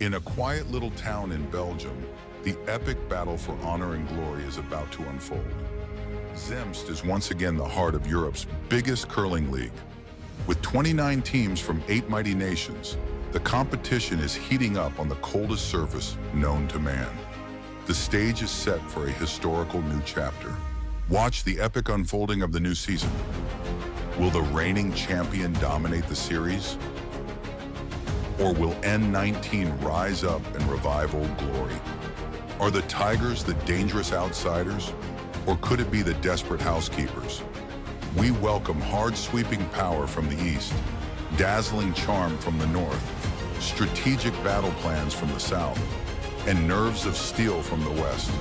In a quiet little town in Belgium, the epic battle for honor and glory is about to unfold. Zemst is once again the heart of Europe's biggest curling league. With 29 teams from 8 mighty nations, the competition is heating up on the coldest surface known to man. The stage is set for a historical new chapter. Watch the epic unfolding of the new season. Will the reigning champion dominate the series? Or will N19 rise up and revive old glory? Are the Tigers the dangerous outsiders? Or could it be the desperate Housekeepers? We welcome hard-sweeping power from the east, dazzling charm from the north, strategic battle plans from the south, and nerves of steel from the west.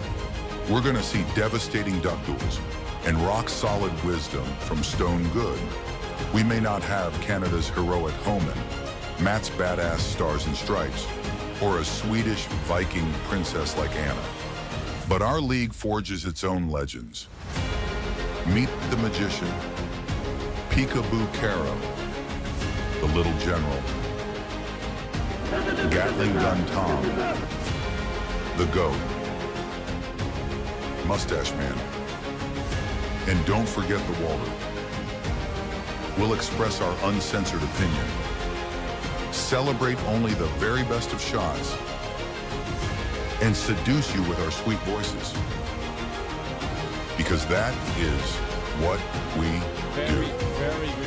We're gonna see devastating duck duels and rock-solid wisdom from Stone Good. We may not have Canada's heroic Homan, Matt's badass Stars and Stripes, or a Swedish Viking princess like Anna. But our league forges its own legends. Meet the magician, Peekaboo Caro, the little general, Gatling Gun Tom, the GOAT, Mustache Man, and don't forget the Walter. We'll express our uncensored opinion. Celebrate only the very best of shots, and seduce you with our sweet voices. Because that is what we do.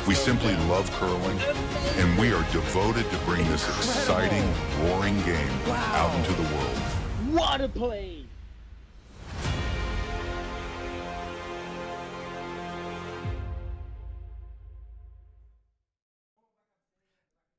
We simply love curling, and we are devoted to bring this exciting, roaring game out into the world. What a play!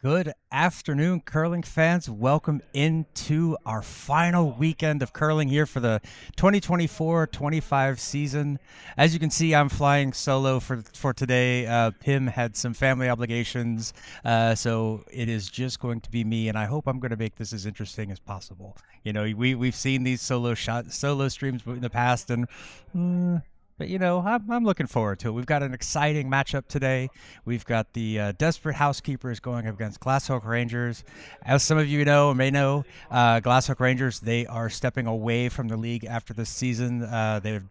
Good afternoon, curling fans. Welcome into our final weekend of curling here for the 2024-25 season. As you can see, I'm flying solo for today. Pim had some family obligations, so it is just going to be me, and I hope I'm going to make this as interesting as possible. You know, we've seen these solo streams in the past, and but, you know, I'm looking forward to it. We've got an exciting matchup today. We've got the Desperate Housekeepers going up against Glashoch Rangers. As some of you know or may know, Glashoch Rangers, they are stepping away from the league after this season. They're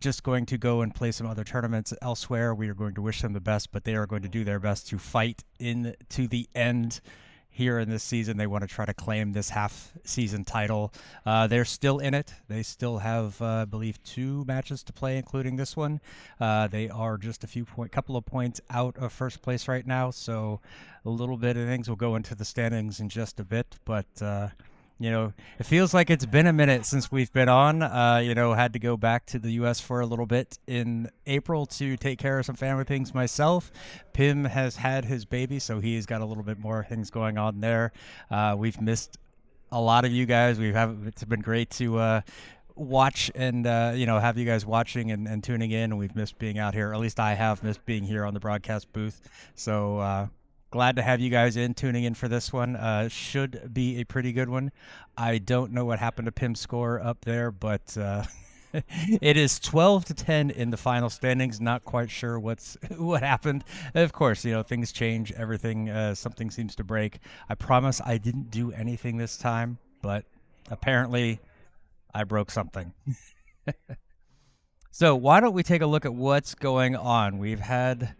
just going to go and play some other tournaments elsewhere. We are going to wish them the best, but they are going to do their best to fight to the end here in this season. They want to try to claim this half-season title. They're still in it. They still have, I believe, 2 matches to play, including this one. They are just a couple of points out of first place right now, so a little bit of things will go into the standings in just a bit, but you know, it feels like it's been a minute since we've been on. You know, had to go back to the U.S. for a little bit in April to take care of some family things myself. Pim has had his baby, so he's got a little bit more things going on there. We've missed a lot of you guys. It's been great to watch and you know, have you guys watching and tuning in. And we've missed being out here. Or at least I have missed being here on the broadcast booth. So glad to have you guys tuning in for this one. Should be a pretty good one. I don't know what happened to Pim's score up there, but it is 12-10 in the final standings. Not quite sure what happened. Of course, you know, things change. Everything, something seems to break. I promise I didn't do anything this time, but apparently I broke something. So why don't we take a look at what's going on? We've had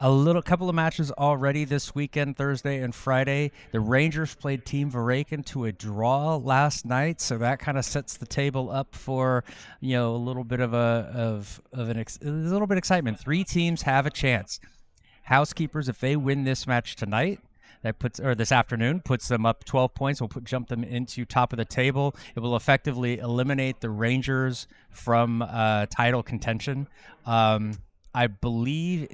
a couple of matches already this weekend, Thursday and Friday. The Rangers played Team Veraken to a draw last night, so that kind of sets the table up for, you know, a little bit of a little bit of excitement. 3 teams have a chance. Housekeepers, if they win this match tonight, this afternoon, puts them up 12 points. Will jump them into top of the table. It will effectively eliminate the Rangers from title contention. I believe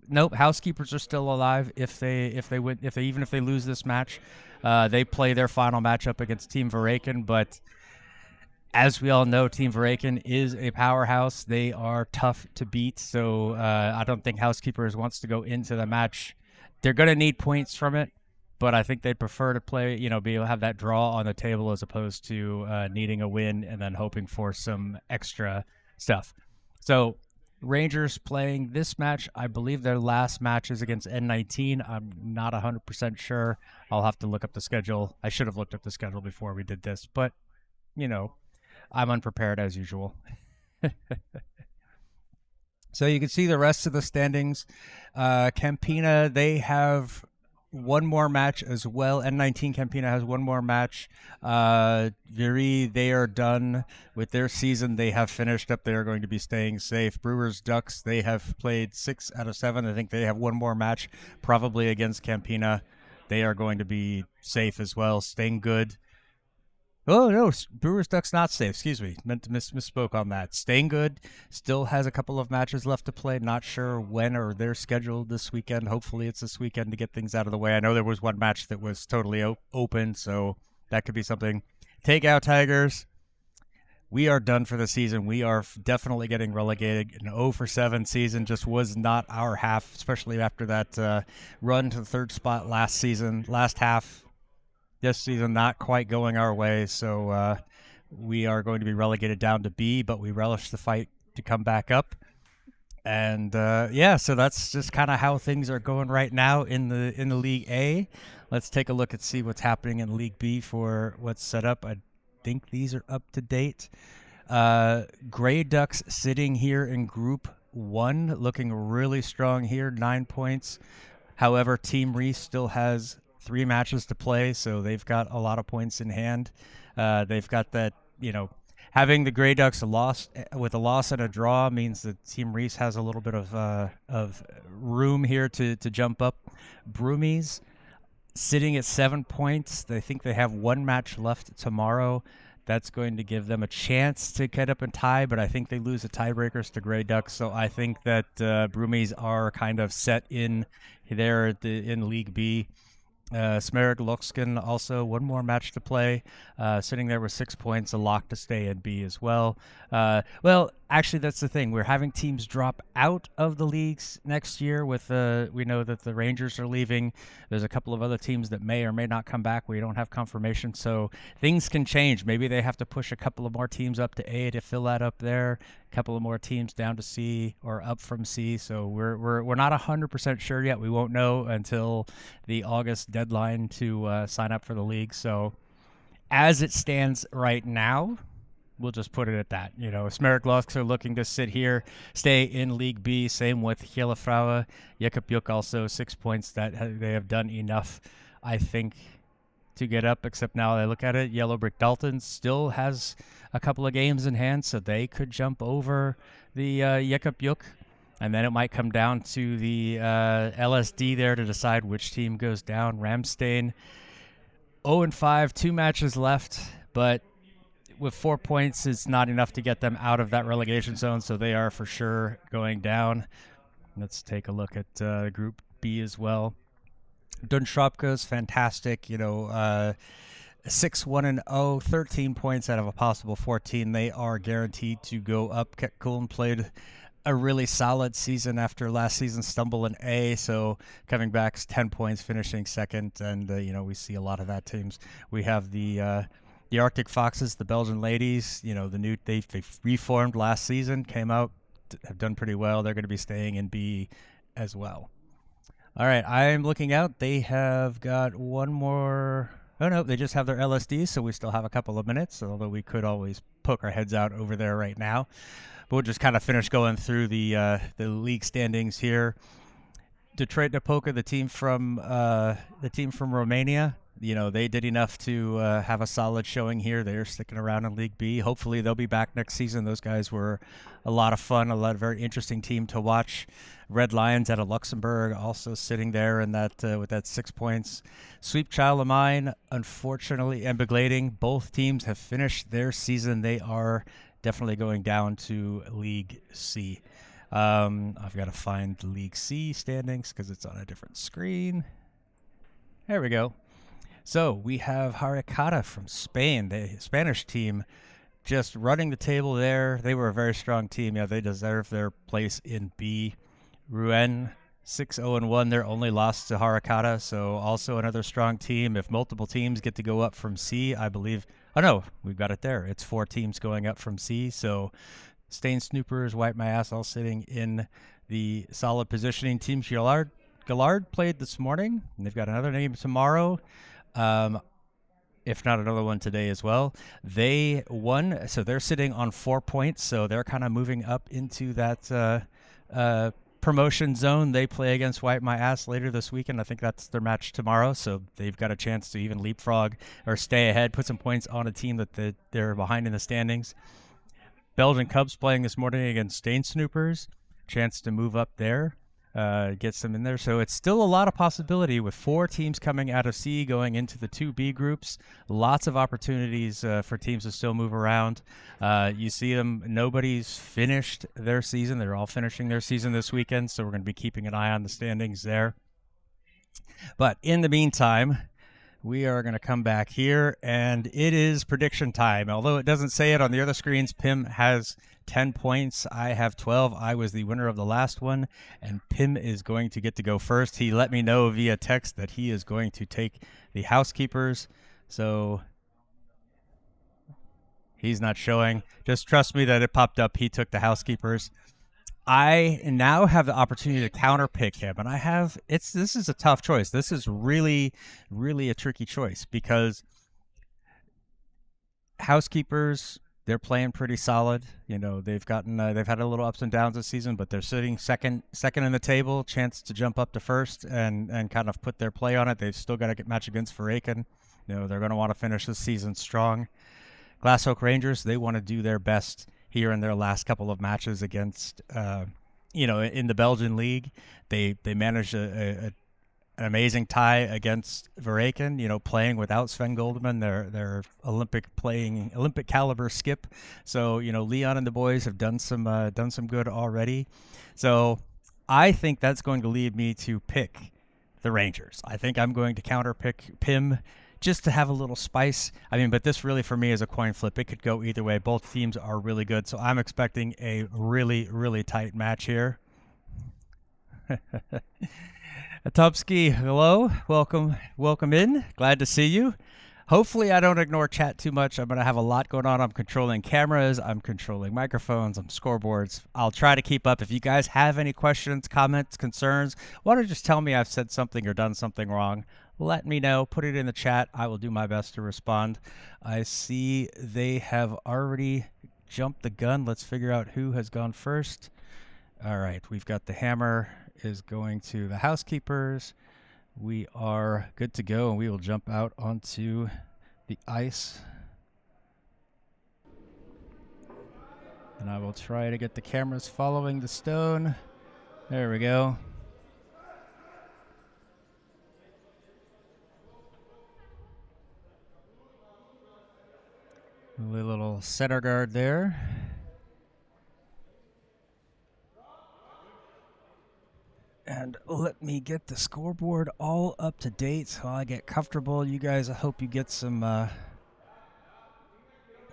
Nope, Housekeepers are still alive if they lose this match. They play their final matchup against Team Veraken, but as we all know, Team Veraken is a powerhouse. They are tough to beat, so I don't think Housekeepers wants to go into the match. They're going to need points from it, but I think they'd prefer to play, you know, be able to have that draw on the table as opposed to needing a win and then hoping for some extra stuff. So Rangers playing this match. I believe their last match is against N19. I'm not 100% sure. I'll have to look up the schedule. I should have looked up the schedule before we did this, but, I'm unprepared as usual. So you can see the rest of the standings. Campina, they have one more match as well. N19 Campina has one more match. Viry, they are done with their season. They have finished up. They are going to be staying safe. Brewers Ducks, they have played 6 out of 7. I think they have one more match, probably against Campina. They are going to be safe as well, staying good. Oh, no, Brewers Ducks not safe. Excuse me. Meant to misspoke on that. Staying good. Still has a couple of matches left to play. Not sure when or they're scheduled this weekend. Hopefully it's this weekend to get things out of the way. I know there was one match that was totally open, so that could be something. Take out Tigers. We are done for the season. We are definitely getting relegated. An 0-for-7 season just was not our half, especially after that run to the third spot last half. This season not quite going our way, so we are going to be relegated down to B, but we relish the fight to come back up. And so that's just kind of how things are going right now in the League A. Let's take a look and see what's happening in League B for what's set up. I think these are up to date. Grey Ducks sitting here in Group 1, looking really strong here, 9 points. However, Team Reese still has 3 matches to play, so they've got a lot of points in hand. They've got that, having the Grey Ducks with a loss and a draw means that Team Reese has a little bit of room here to jump up. Broomies sitting at 7 points. They think they have 1 match left tomorrow. That's going to give them a chance to get up and tie, but I think they lose the tiebreakers to Grey Ducks, so I think that Broomies are kind of set in there in League B. Smerg Lokskin also 1 more match to play, sitting there with 6 points, a lock to stay in B as well. Well, actually, that's the thing. We're having teams drop out of the leagues next year. We know that the Rangers are leaving. There's a couple of other teams that may or may not come back. We don't have confirmation, so things can change. Maybe they have to push a couple of more teams up to A to fill that up there. A couple of more teams down to C or up from C. So we're not 100% sure yet. We won't know until the August deadline to sign up for the league. So as it stands right now, we'll just put it at that. Smerk Loks are looking to stay in League B. Same with Hjellefraue. Jekapjuk also 6 points. That they have done enough, I think, to get up, except now I look at it, Yellow Brick Dalton still has a couple of games in hand, so they could jump over the Jekapjuk. And then it might come down to the LSD there to decide which team goes down. Ramstein, 0-5, 2 matches left, but with 4 points, it's not enough to get them out of that relegation zone, so they are for sure going down. Let's take a look at Group B as well. Dunshopka's fantastic, 6-1-0, 13 points out of a possible 14. They are guaranteed to go up. Ketkuln played a really solid season after last season's stumble in A, so coming back 10 points, finishing second, and we see a lot of that teams. We have the Arctic Foxes, the Belgian ladies. They reformed last season, came out, have done pretty well. They're going to be staying in B as well. All right, I'm looking out. They have got one more. Oh, no, they just have their LSD, so we still have a couple of minutes, although we could always poke our heads out over there right now. But we'll just kind of finish going through the league standings here. Detroit Napoca, the team from Romania, they did enough to have a solid showing here. They're sticking around in League B. Hopefully they'll be back next season. Those guys were a lot of fun, a very interesting team to watch. Red Lions out of Luxembourg also sitting there in that with that 6 points. Sweep Child of Mine, unfortunately, and Beglading, both teams have finished their season. They are definitely going down to League C. I've got to find the League C standings because it's on a different screen. There we go. So we have Haricata from Spain, the Spanish team, just running the table there. They were a very strong team. Yeah, they deserve their place in B. Rouen, 6-0-1, their only loss to Haricata, so also another strong team. If multiple teams get to go up from C, I believe. Oh, no, we've got it there. It's 4 teams going up from C, so Stain Snoopers, Wipe My Ass all sitting in the solid positioning. Team Gallard played this morning, and they've got another name tomorrow. If not another one today as well. They won, so they're sitting on 4 points, so they're kind of moving up into that promotion zone. They play against Wipe My Ass later this weekend. I think that's their match tomorrow, so they've got a chance to even leapfrog or stay ahead, put some points on a team that they're behind in the standings. Belgian Cubs playing this morning against Stain Snoopers. Chance to move up there, get some in there. So it's still a lot of possibility with 4 teams coming out of C going into the 2B groups. Lots of opportunities for teams to still move around. You see them, nobody's finished their season. They're all finishing their season this weekend, so we're going to be keeping an eye on the standings there. But in the meantime, we are going to come back here, and it is prediction time. Although it doesn't say it on the other screens, Pim has 10 points. I have 12. I was the winner of the last one, and Pim is going to get to go first. He let me know via text that he is going to take the Housekeepers, so he's not showing. Just trust me that it popped up. He took the Housekeepers. I now have the opportunity to counterpick him, and this is a tough choice. This is really, really a tricky choice because Housekeepers, they're playing pretty solid. You know, they've had a little ups and downs this season, but they're sitting second in the table, chance to jump up to first and kind of put their play on it. They've still got to match against Verreken. You know, they're going to want to finish this season strong. Glashoch Rangers, they want to do their best here in their last couple of matches against, in the Belgian League. They managed an amazing tie against Verreken, playing without Sven Goldman, their Olympic caliber skip. So, Leon and the boys have done some good already. So I think that's going to lead me to pick the Rangers. I think I'm going to counterpick Pim just to have a little spice. But this really for me is a coin flip. It could go either way. Both teams are really good, so I'm expecting a really, really tight match here. Atopsky, hello. Welcome in. Glad to see you. Hopefully I don't ignore chat too much. I'm going to have a lot going on. I'm controlling cameras. I'm controlling microphones. I'm scoreboards. I'll try to keep up. If you guys have any questions, comments, concerns, why don't you just tell me I've said something or done something wrong? Let me know. Put it in the chat. I will do my best to respond. I see they have already jumped the gun. Let's figure out who has gone first. All right. We've got the hammer is going to the Housekeepers. We are good to go, and we will jump out onto the ice. And I will try to get the cameras following the stone. There we go. A little center guard there. And let me get the scoreboard all up to date so I get comfortable. You guys, I hope you get some...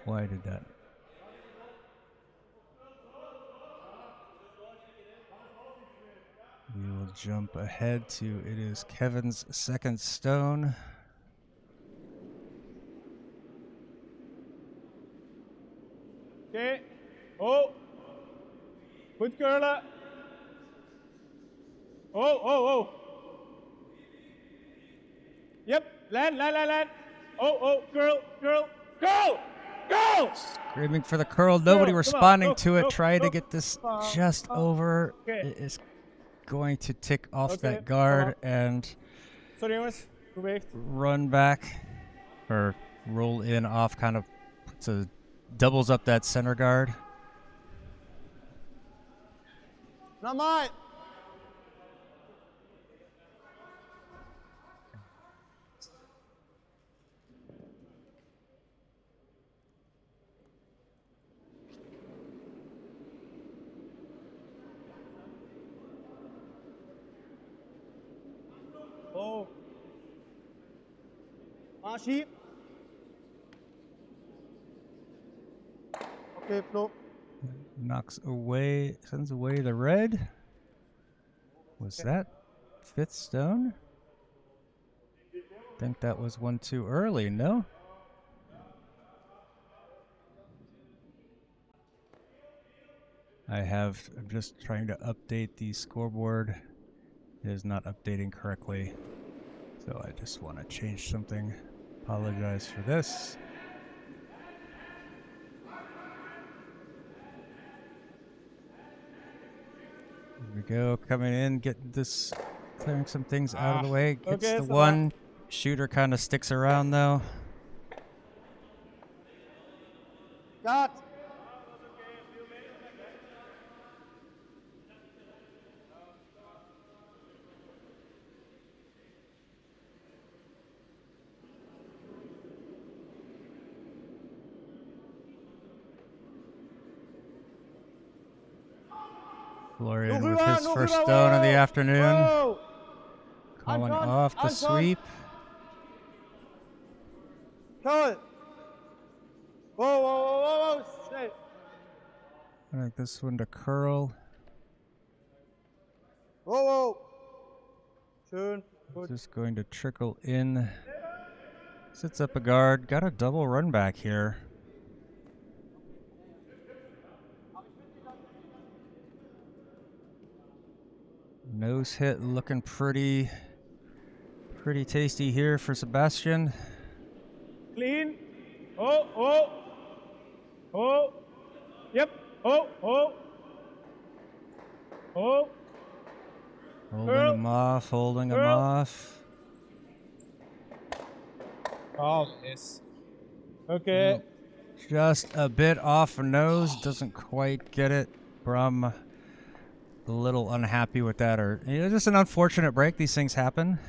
Why did that? We will jump ahead to, it is Kevin's second stone. Okay. Oh. Good girl. Oh. Yep. Land. Oh, girl. Screaming for the curl. Nobody responding to it. Trying to get this just over. Okay. It is going to tick off that guard and run back or roll in off, kind of doubles up that center guard. Not mine. Oh. Sheep. Okay, Flo. Sends away the red. Was that fifth stone? I think that was one too early, no? I'm just trying to update the scoreboard. It is not updating correctly. So I just want to change something. Apologize for this. Here we go, coming in, getting this, clearing some things out of the way. Gets okay, the so one. Shooter kind of sticks around though. Got. Florian with his first stone of the afternoon. Whoa. Calling Anton, off the Anton. sweep. Curl. Whoa, whoa, whoa, whoa, whoa. Schnell. I like this one to curl. Whoa, whoa. Schön. Gut. Just going to trickle in. Sits up a guard. Got a double run back here. Nose hit looking pretty tasty here for Sebastian. Clean. Oh, oh. Oh. Yep. Oh, oh. Oh. Holding him off, holding him Curl. off. Oh, yes. Okay. Just a bit off a nose, doesn't quite get it. Brum a little unhappy with that, or just an unfortunate break. These things happen.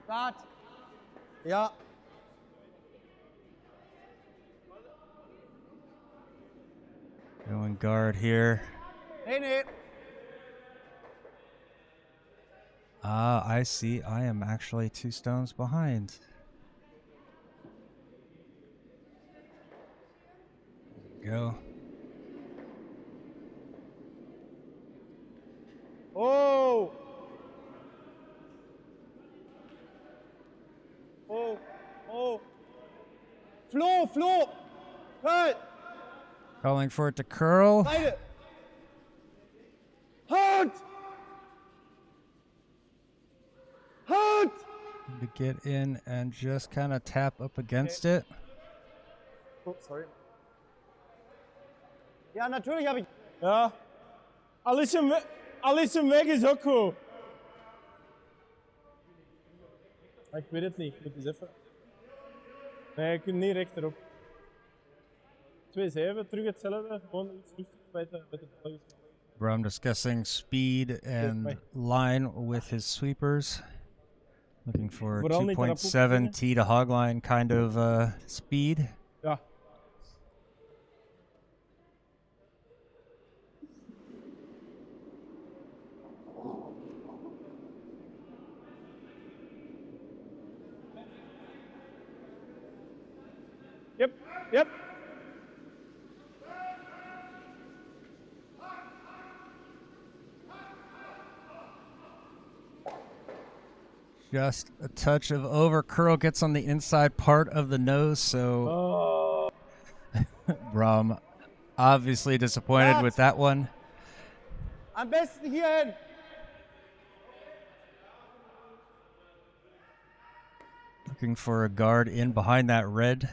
Start. Ja. Going guard here. Nee, nee. Ah, I see. I am actually 2 stones behind. Go. Oh. Oh. Oh. Flo. Curl. Calling for it to curl. Beide. Hard. To get in and just kind of tap up against it. Oh, sorry. Ja, natürlich habe ich. Ja. Alles im Weg ist ook goed. Maar ik weet het niet. Ik moet eens even. Nee, je kunt niet rechterop. 2-7, terug hetzelfde. Gewoon iets rustig bij de Belgische. Brum discussing speed and line with his sweepers. Looking for Vooral niet 2.7 T to hogline kind of speed. Ja. Yep. Just a touch of over curl gets on the inside part of the nose, so Brum obviously disappointed with that one. Am besten hierhin. Looking for a guard in behind that red.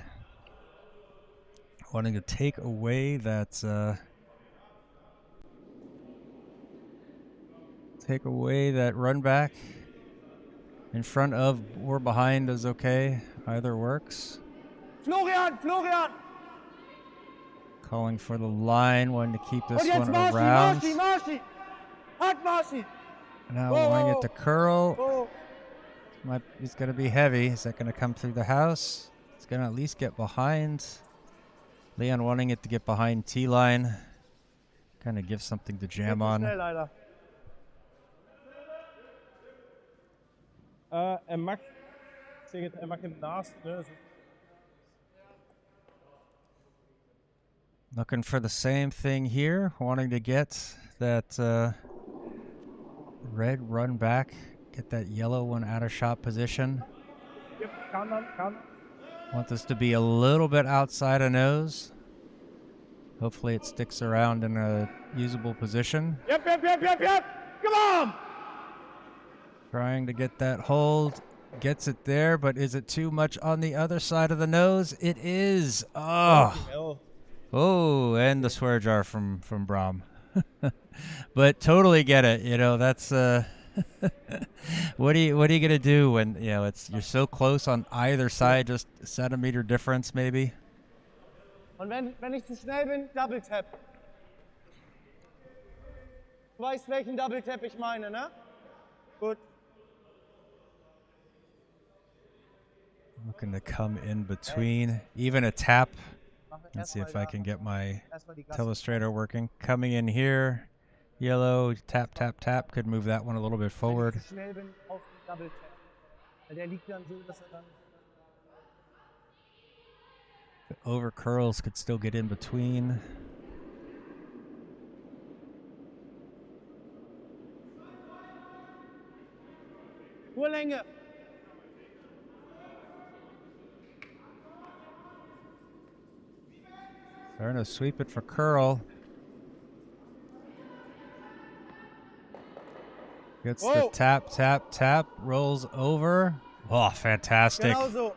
Wanting to take away that run back. In front of or behind is okay. Either works. Florian. Calling for the line, wanting to keep this Und jetzt one around. Marci. Hard Marci. Now wanting it to curl. Oh. He's going to be heavy. Is that going to come through the house? It's going to at least get behind. Leon wanting it to get behind T-line. Kind of give something to jam on. Schnell, leider. Mag, ik zeg het, hij mag hem naast neus. Looking for the same thing here. Wanting to get that red run back. Get that yellow one out of shot position. Yep, kan. Want this to be a little bit outside of nose. Hopefully it sticks around in a usable position. Yep. Come on! Trying to get that hold. Gets it there, but is it too much on the other side of the nose? It is. Oh. Oh, and the swear jar from Brom. But totally get it. You know, that's what are you gonna do when you're so close on either side, just a centimeter difference maybe. Und wenn ich zu schnell bin, Double Tap. Du weißt, welchen Double Tap ich meine, ne? Gut. Looking to come in between, even a tap. Let's see if I can get my telestrator working. Coming in here, yellow, tap, tap, tap. Could move that one a little bit forward. The over curls could still get in between. Urlänge. Trying to sweep it for curl. Gets the tap, tap, tap, rolls over. Oh, fantastic. Genauso.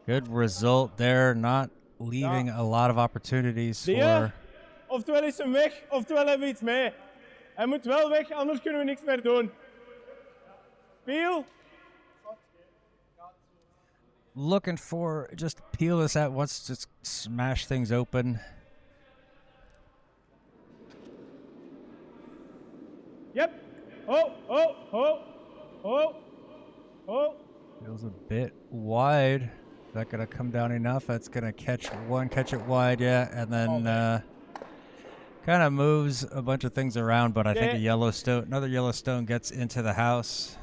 Good result there, not leaving a lot of opportunities for... Oftewel is hem weg, oftewel hebben we iets mee. Hij moet wel weg, anders kunnen we niks meer doen. Peel. Looking for, just peel this at once, just smash things open. Yep. Oh. Feels a bit wide. Is that going to come down enough? That's going to catch it wide, yeah, and then kind of moves a bunch of things around, but I think another Yellowstone gets into the house.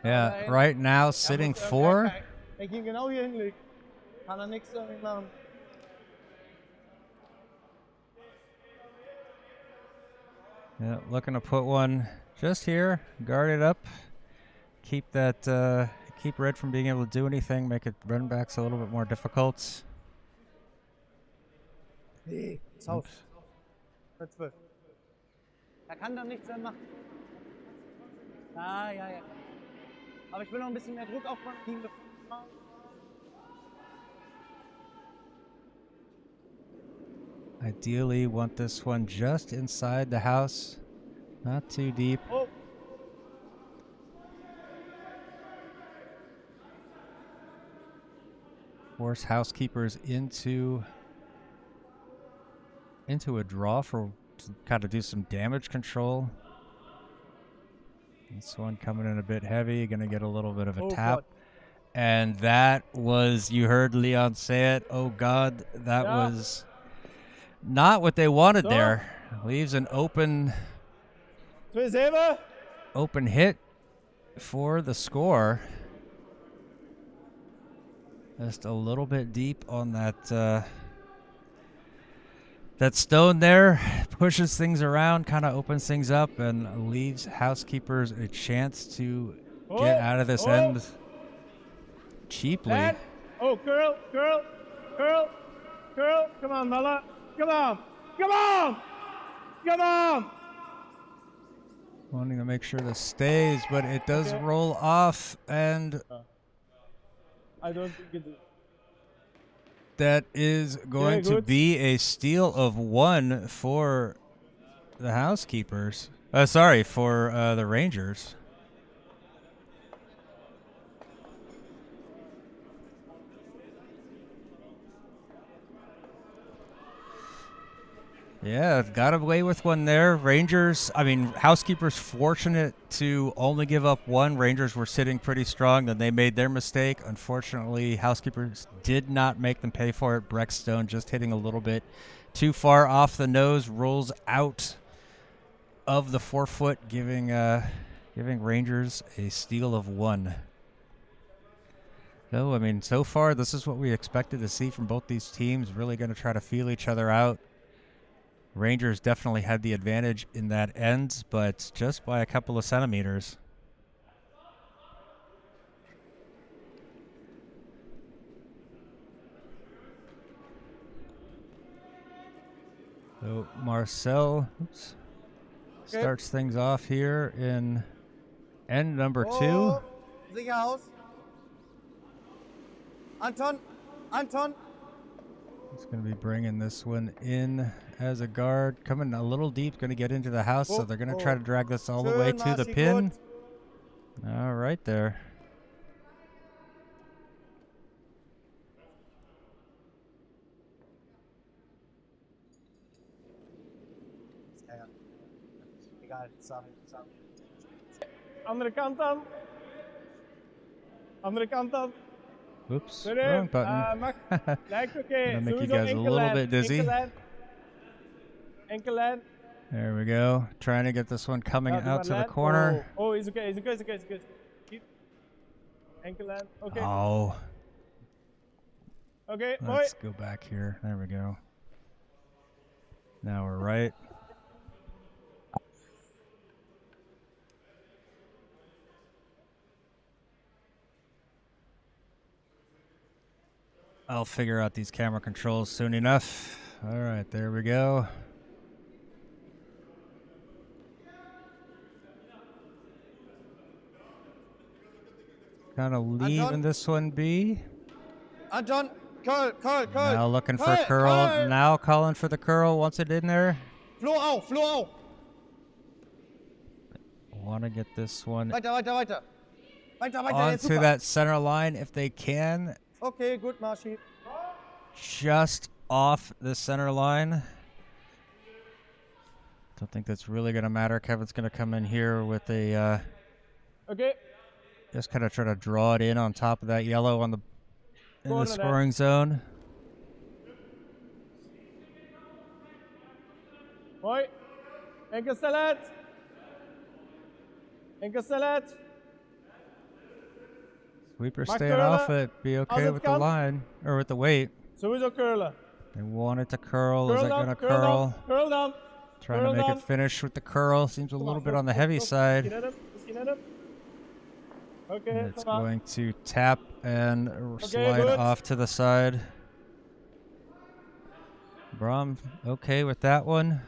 Yeah, right now sitting 4. Hij ging genau hier hinlegen. Kann niks damit machen. Yeah, looking to put one just here, guard it up, keep that, keep red from being able to do anything, make it run backs a little bit more difficult. Nee, ist auf. 12. Kann dann nichts mehr machen. Ja. Aber ich will noch ein bisschen mehr Druck aufbauen. Ideally, want this one just inside the house, not too deep. Oh. Force Housekeepers into a draw to kind of do some damage control. This one coming in a bit heavy, gonna get a little bit of a tap. God. And that was, you heard Leon say it, oh God, that was not what they wanted there. Leaves an open hit for the score. Just a little bit deep on that that stone there, pushes things around, kind of opens things up, and leaves Housekeepers a chance to get out of this end cheaply. And, curl. Come on, Mala. Come on. Wanting to make sure this stays, but it does roll off, and I don't think it is. That is going to be a steal of 1 for the Housekeepers. For the Rangers. Yeah, got away with one there. Housekeepers fortunate to only give up 1. Rangers were sitting pretty strong, then they made their mistake. Unfortunately, Housekeepers did not make them pay for it. Breckstone just hitting a little bit too far off the nose, rolls out of the 4-foot, giving Rangers a steal of 1. So, so far, this is what we expected to see from both these teams, really going to try to feel each other out. Rangers definitely had the advantage in that end, but just by a couple of centimeters. So Marcel starts things off here in end number 2. Sicher aus. Anton, Anton. He's going to be bringing this one in as a guard. Coming a little deep, going to get into the house, so they're going to try to drag this all the way to the pin. All right there. Egal, sorry. Andere Kant aan. Andere Kant aan. Oops, Nee, wrong button. mag. Lijkt oké. Gonna make you Sowieso guys a enkel little lijn. bit dizzy. Enkel lijn. Enkel lijn. There we go. Trying to get this one coming Ja, doe out maar to the lijn. corner. Oh, is oké, is oké, is oké, is oké. Keep. Enkel lijn. Oké. Oh, Oké, mooi. let's go back here. There we go. Now we're right. I'll figure out these camera controls soon enough. All right, there we go. Kind of leaving this one be. Anton, curl. Now looking for Curl, curl. curl. Now calling for the curl. Wants it in there. Floh auf. Want to get this one Weiter, jetzt onto super. that center line if they can. Okay, gut, Marschi. Just off the center line. Don't think that's really going to matter. Kevin's going to come in here with a Oké. just kind of try to draw it in on top of that yellow on the in Corner the then. scoring zone. Mooi. Enkel snelheid. Enkel snelheid. Sweeper Mag staying curlen off it. Be als okay het with the kan. line or with the weight. Sowieso curlen. They want it to curl. Is Curl it dan, going to curl curl? dan, curl dan. Trying to curl make dan. it finish with the curl. Seems a Kom little maar, bit go, on the go, heavy go. side. Misschien net hem. Oké, And it's ça va. going to tap and slide good. off to the side. Brom okay with that one,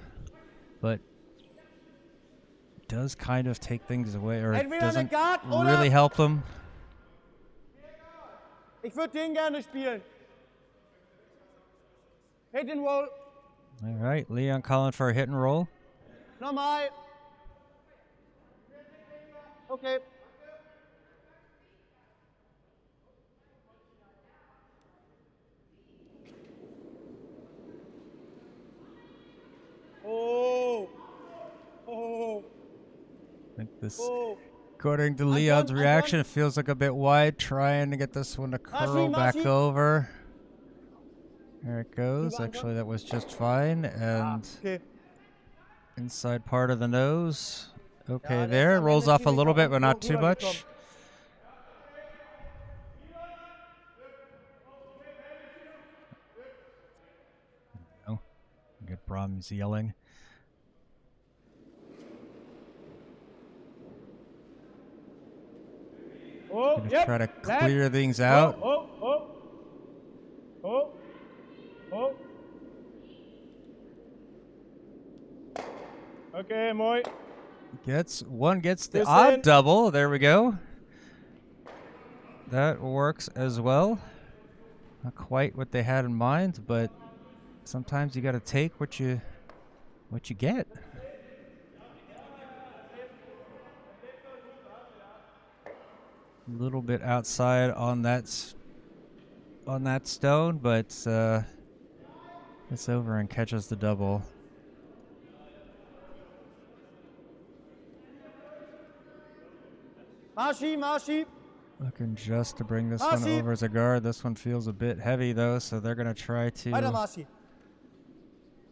but does kind of take things away, or Entweder doesn't eine Guard oder- really help them. Ich würde den gerne spielen. Hit and roll. All right, Leon calling for a hit and roll. Nochmal. Okay. I think this, Oh. according to Leon's reaction, it feels like a bit wide. Trying to get this one to curl back Mashi. over. There it goes. Actually, that was just fine. And Okay. inside part of the nose. Okay, Yeah, there. that's Rolls something off a that little you bit, but not Go, too go, much. go. Oh, get Brahms yelling. Oh, Gonna yep. try to Lijn. clear things out. Oh. Oké, mooi. Gets the This odd in. double. There we go. That works as well. Not quite what they had in mind, but sometimes you got to take what you get. A little bit outside on that stone, but it's over and catches the double. Marschi. Looking just to bring this one Mashi. over as a guard. This one feels a bit heavy though, so they're going to try Weiter, to Marschi.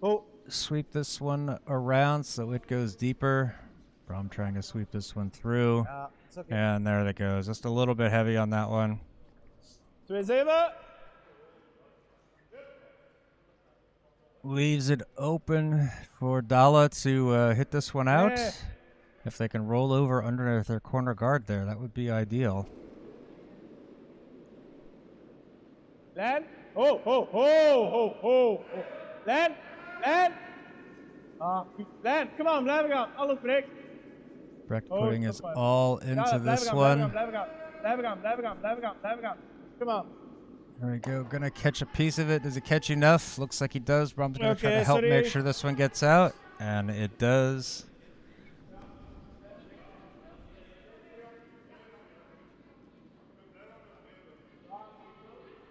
Oh. sweep this one around so it goes deeper. Brom trying to sweep this one through. Ja, ist okay. And there it goes. Just a little bit heavy on that one. 2-7. Leaves it open for Dalla to hit this one out. Yeah. If they can roll over under their corner guard there, that would be ideal. Lijn. Oh. Lijn. Lijn, come on, blijven gaan. Alles breekt. Brecht Oh, putting his stop it. all into Ja, blijven this gaan, one. blijven gaan, blijven gaan, blijven gaan, blijven gaan, blijven gaan. Come on. There we go. Gonna catch a piece of it. Does it catch enough? Looks like he does. Brom's gonna try to Okay, help sorry. make sure this one gets out. And it does.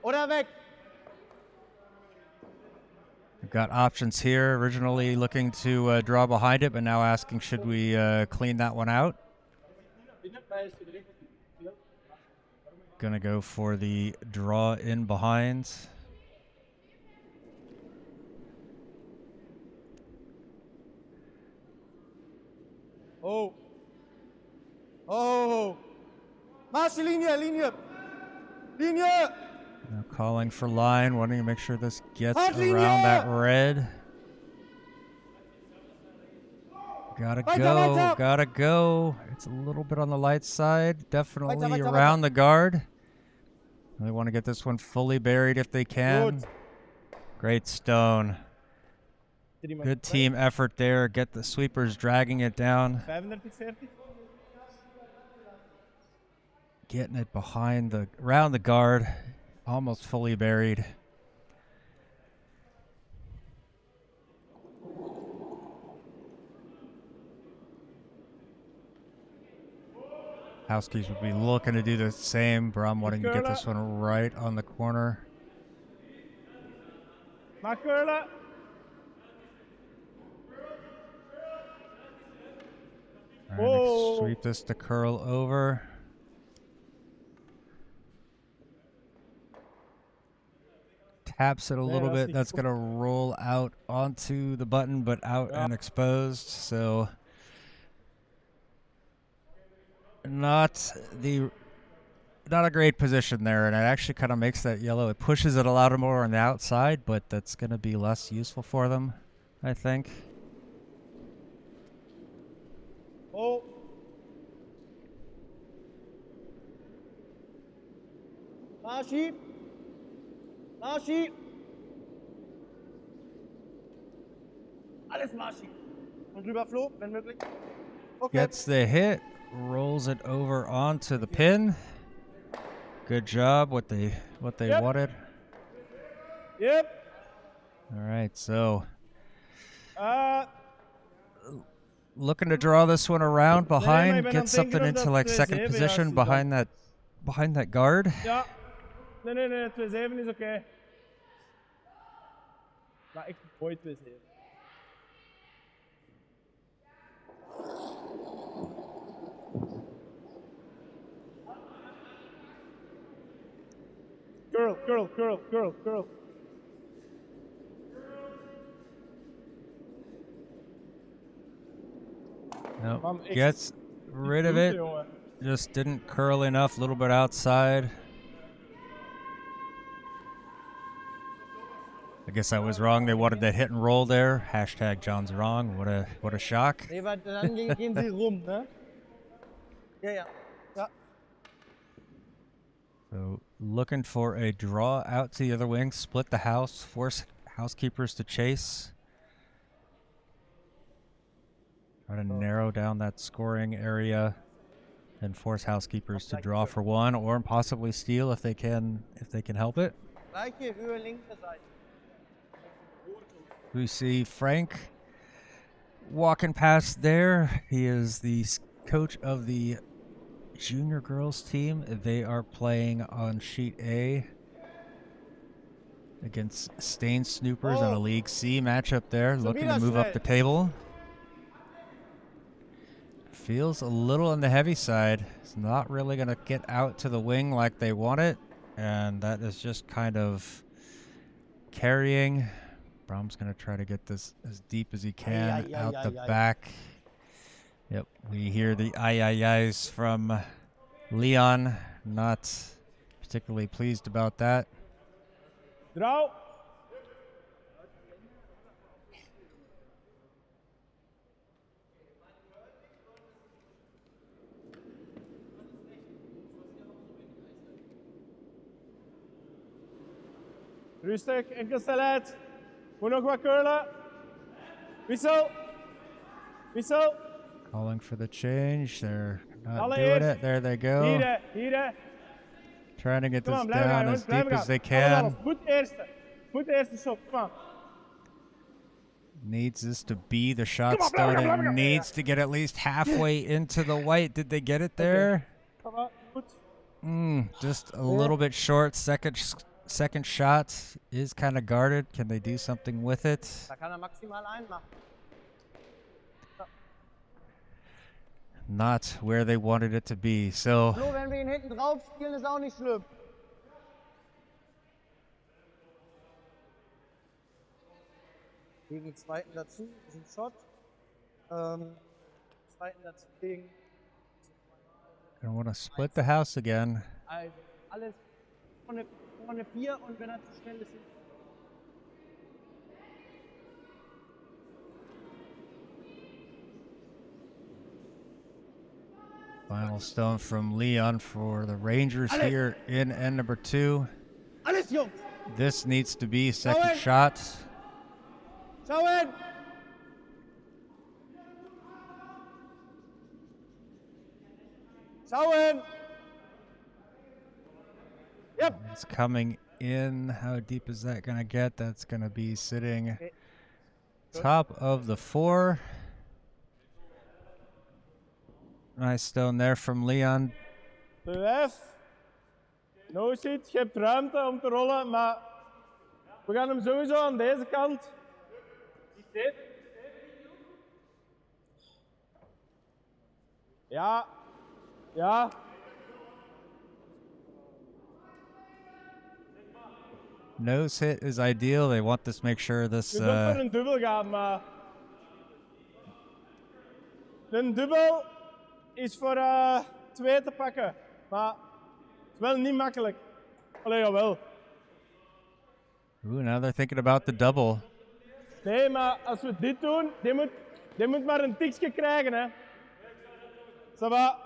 Oder weg. We've got options here. Originally looking to draw behind it, but now asking should we clean that one out. Gonna go for the draw in behind. Oh. Oh. Marsje, Linie, Linie. Linie. Now calling for line, wanting to make sure this gets Hardly around yet. that red. Gotta Weiter, go, weiter. gotta go. It's a little bit on the light side. Definitely Weiter, weiter, around the guard. They want to get this one fully buried if they can. Good. Great stone. Good team effort there. Get the sweepers dragging it down. 35-40. Getting it behind the, around the guard. Almost fully buried. Housekeepers would be looking to do the same. Brom wanting to get this one right on the corner. Maar curlen. Trying to Whoa. sweep this to curl over. Taps it a little that's bit. the- That's going to roll out onto the button, but out and exposed. So not a great position there, and it actually kind of makes that yellow. It pushes it a lot more on the outside, but that's going to be less useful for them, I think. Oh. Marsje. Marsje. Alles Marsje. Und rüber Flo, wenn möglich. Okay. Gets the hit, rolls it over onto the pin. Good job, what they Yep. wanted. Yep. All right, so Uh, looking to draw this one around maar behind, ik ben aan get het something denken of into dat like second 2-7 position juist is behind that guard. ja. Nee, 2-7 is oké. Maar ik gooi 2-7. Curl. Nope. Man, ik- Gets rid of it. Jongen. Just didn't curl enough, a little bit outside. I guess I was wrong. They wanted that hit and roll there. Hashtag John's wrong. What a shock. Nee, weil dann gehen sie rum, ne? Ja. Ja. So looking for a draw out to the other wing, split the house, force housekeepers to chase. Try to narrow down that scoring area and force housekeepers to draw for one or possibly steal if they can help it. Gleiche Höhe linke Seite. We see Frank walking past there. He is the coach of the junior girls team. They are playing on sheet A against Stain Snoopers on a League C matchup there, looking to move up the table. Feels a little on the heavy side. It's not really going to get out to the wing like they want it, and that is just kind of carrying. Brom's going to try to get this as deep as he can out the back. Yep, we hear the ay-ay-ay's from Leon. Not particularly pleased about that. Draw. Rustig, enkel snelheid. Moet nog wat curlen. Wissel. Wissel. Calling for the change. They're not doing Allereerst. it. There they go. Hier. Trying to get Kom this aan, blijven gaan, down jongens. as deep Blijven as they gaan. Alles. can. Moet de eerste shot. Kom aan. Needs this to be the shot stone. It needs to get at least halfway into the white. Did they get it there? Kom maar. Goed. Just a little bit short. Second shot is kind of guarded. Can they do something with it? Da kann maximal einmachen. Not where they wanted it to be. So Flo, wenn wir ihn hinten drauf spielen, ist auch nicht schlimm. Gegen den zweiten dazu, ist ein Shot. Zweiten dazu gegen. I want to split the house again. Also alles vorne 4 und wenn er zu schnell ist. Final stone from Leon for the Rangers here in end number 2. Alles, Jungs! This needs to be second shot. Schauen. Schauen. Yep. It's coming in. How deep is that going to get? That's going to be sitting top of the 4. Nice stone there from Leon. De 5. No shit, je hebt ruimte om te rollen, maar we gaan hem sowieso aan deze kant. Ja. Nose hit is ideal. They want this, make sure this. Je kunt voor een dubbel gaan, maar een dubbel is voor 2 te pakken, maar het is wel niet makkelijk. Allee, jawel. Ooh, now they're thinking about the double. Nee, maar als we dit doen, die moet maar een tikje krijgen, hè. Ça va.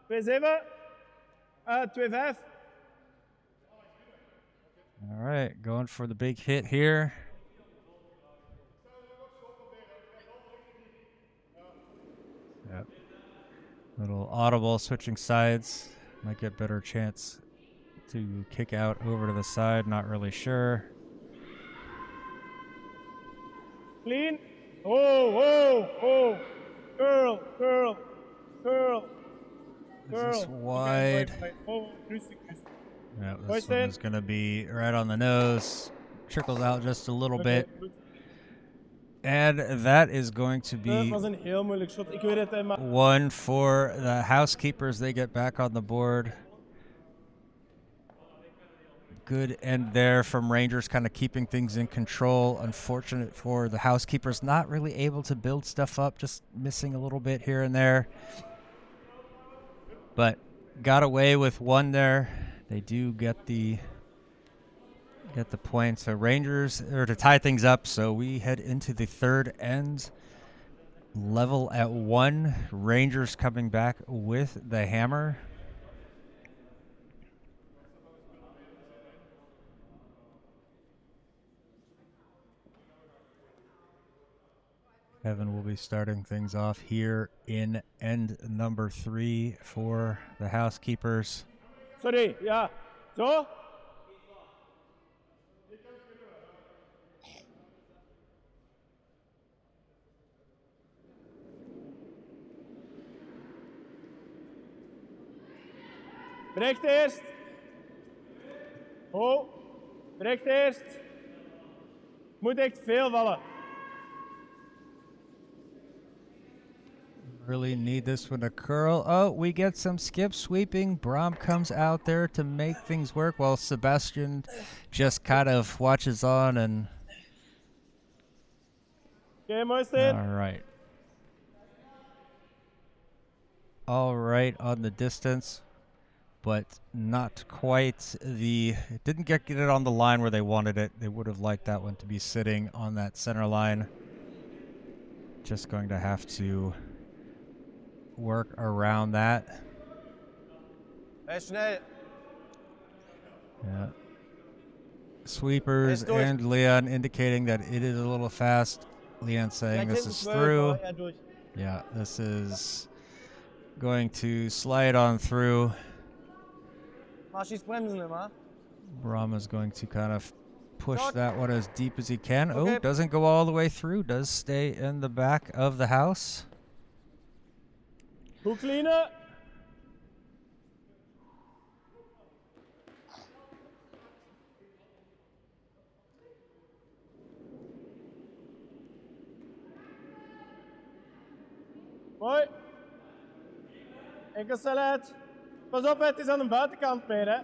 2-7. 2-5. All right, going for the big hit here. Yep. Little audible switching sides. Might get better chance to kick out over to the side. Not really sure. Clean. Oh. Curl. Is this wide? Oh, rustig. Yeah, this one is going to be right on the nose. Trickles out just a little bit. And that is going to be Dat was een heel moeilijk shot. Ik weet het, maar one for the Housekeepers. They get back on the board. Good end there from Rangers, kind of keeping things in control. Unfortunate for the Housekeepers, not really able to build stuff up, just missing a little bit here and there. But got away with one there. They do get the point. So Rangers are to tie things up. So we head into the third end. Level at 1. Rangers coming back with the hammer. Kevin will be starting things off here in end number 3 for the Housekeepers. sorry, ja. Zo. Brecht eerst. Oh, brecht eerst. Moet echt veel vallen. Really need this one to curl. Oh, we get some skip sweeping. Brom comes out there to make things work while Sebastian just kind of watches on and... Okay, mooi steen. All right on the distance, but not quite the... It didn't get it on the line where they wanted it. They would have liked that one to be sitting on that center line. Just going to have to work around that. Schnell. Yeah. Sweepers and Leon indicating that it is a little fast. Leon saying this is through. Yeah, this is going to slide on through. Maschi's bremsen immer. Brahma's going to kind of push Shot. that one as deep as he can. Okay. Oh, doesn't go all the way through. Does stay in the back of the house. Goed cleanen. Mooi. Enkel snelheid. Pas op, het is aan de buitenkant meer. Hè.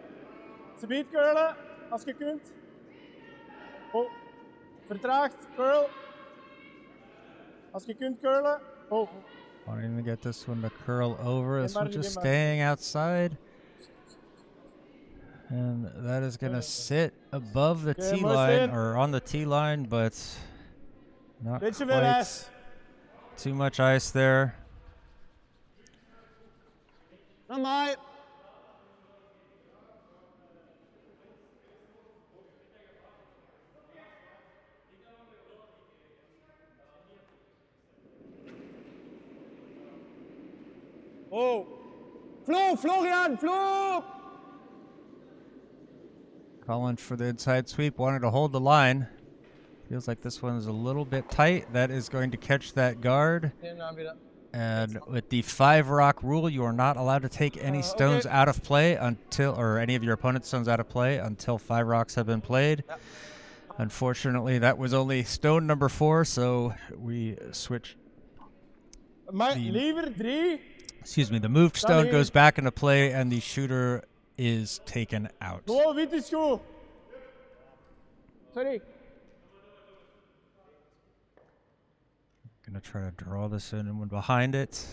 Speed curlen, als je kunt. Oh. Vertraagd, curl. Als je kunt curlen. Oh. Wanting to get this one to curl over. This one's just Margie. staying outside. And that is going to sit above the Okay, tee mooi line, steen. or on the tee line, but not Beetje veel quite. ijs. Too much ice there. Normal. Oh. Flo, Florian, Flo! Calling for the inside sweep, wanted to hold the line. Feels like this one is a little bit tight. That is going to catch that guard. Den Namen wieder. And with the 5-rock rule, you are not allowed to take any stones okay. out of play until, or any of your opponent's stones out of play until 5 rocks have been played. Yeah. Unfortunately, that was only stone number 4, so we switch. Maar liever 3. Excuse me, the moved stone hier. goes back into play and the shooter is taken out. Gewoon wit is goed. Sorry. Gonna try to draw this in and one behind it.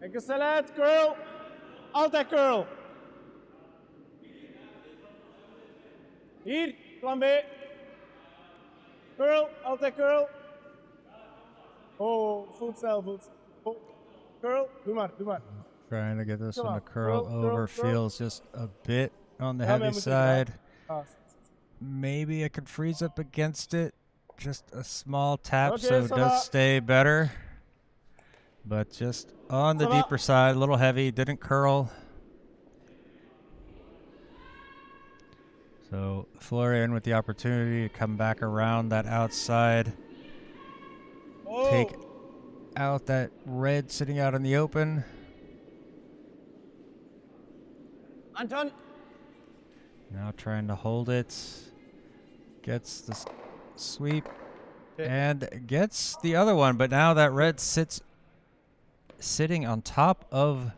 Enkel snelheid, curl. Altijd curl. Hier, plan B. Curl, altijd curl. Oh, voet snel, voet. Oh. Curl, doe maar, doe maar. Trying to get this Come one on, to curl curl, over. curl. Feels just a bit on the Ja, heavy wij moeten side. Ah. Maybe I could freeze up against it. Just a small tap, Okay, so it ça does va. stay better. But just on the Ça va. deeper side, a little heavy, didn't curl. So Florian with the opportunity to come back around that outside. Oh. Take out that red sitting out in the open. Anton. Now trying to hold it. Gets the sweep and gets the other one, but now that red sitting on top of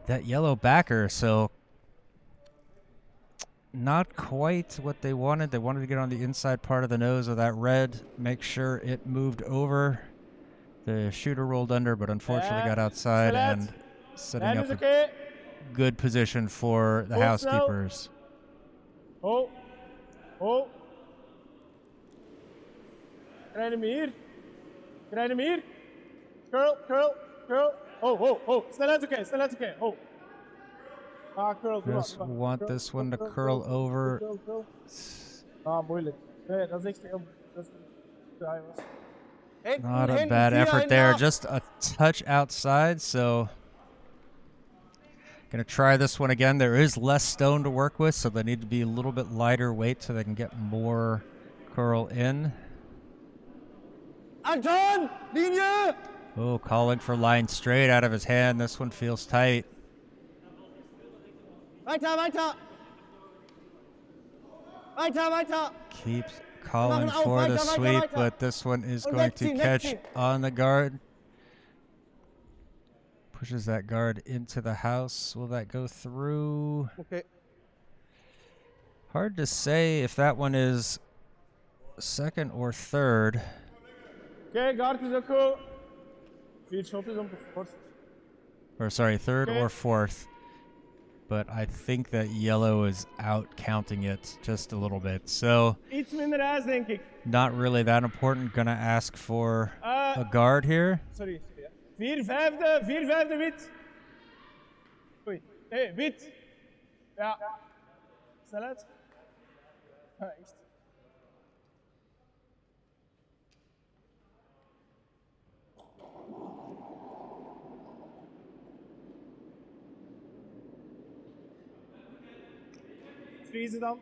that yellow backer, so not quite what they wanted. They wanted to get on the inside part of the nose of that red, make sure it moved over. The shooter rolled under, but unfortunately got outside and setting Lijn up is a oké. good position for the Full Housekeepers. Oh. Oh. Krijg hem hier. Krijg hem hier. Curl, curl, curl. Oh, oh, oh. Snelheid oké, snelheid oké. Oh. Ah, curl, doe maar, Just doe maar. want Curl, this one to curl, curl over. Curl, curl. Ah, moeilijk. Nee, dat is echt heel... Dat is saai was. Not a bad effort there, just a touch outside, so gonna try this one again. There is less stone to work with, so they need to be a little bit lighter weight so they can get more curl in. Anton, Linie! Oh, calling for line straight out of his hand. This one feels tight. Weiter, weiter! Weiter, weiter! Keeps calling Machen auf, for the weiter, weiter, sweep, weiter. but this one is Und going to wegziehen, catch wegziehen. on the guard. Pushes that guard into the house. Will that go through? Okay. Hard to say if that one is second or third. Oké, guard is ook goed. 4 shots is om te forsen. Or sorry, third Okay. or fourth. But I think that yellow is out counting it just a little bit. So Iets minder ijs, denk ik. not really that important. Gonna ask for a guard here. Sorry, sorry. 4 vijfde wit. Oei. Hé, wit. Ja. Snelheid. Ah, echt. vriezen dan.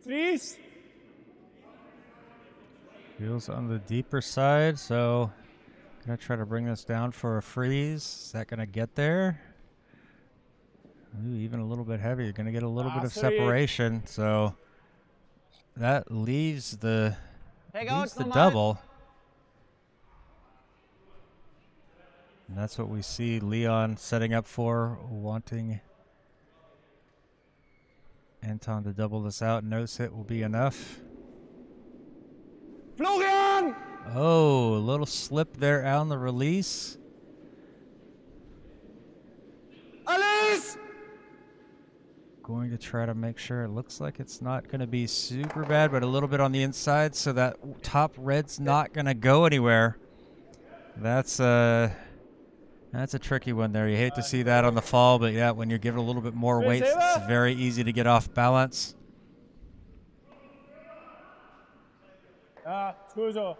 Freeze! Feels on the deeper side, so gonna try to bring this down for a freeze. Is that gonna get there? Ooh, even a little bit heavy. You're gonna get a little bit of sorry. separation, so that leaves the Take out, double. And that's what we see Leon setting up for, wanting Anton to double this out. Nose hit will be enough. Florian! Oh, a little slip there on the release. Alice! Going to try to make sure it looks like it's not going to be super bad, but a little bit on the inside, so that top red's not going to go anywhere. That's a tricky one there. You hate to see that on the fall, but yeah, when you're given a little bit more weight, it's very easy to get off balance. Ja, is goed zo.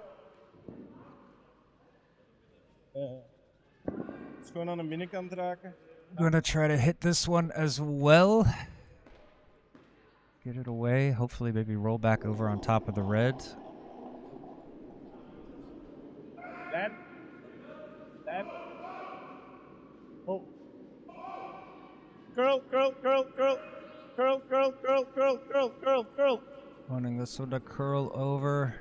Is gewoon aan de binnenkant raken. I'm going to try to hit this one as well. Get it away. Hopefully maybe roll back over on top of the red. Lijn. Lijn. Oh. Curl, curl, curl, curl. Curl, curl, curl, curl, curl, curl, curl. Wanting this one to curl over.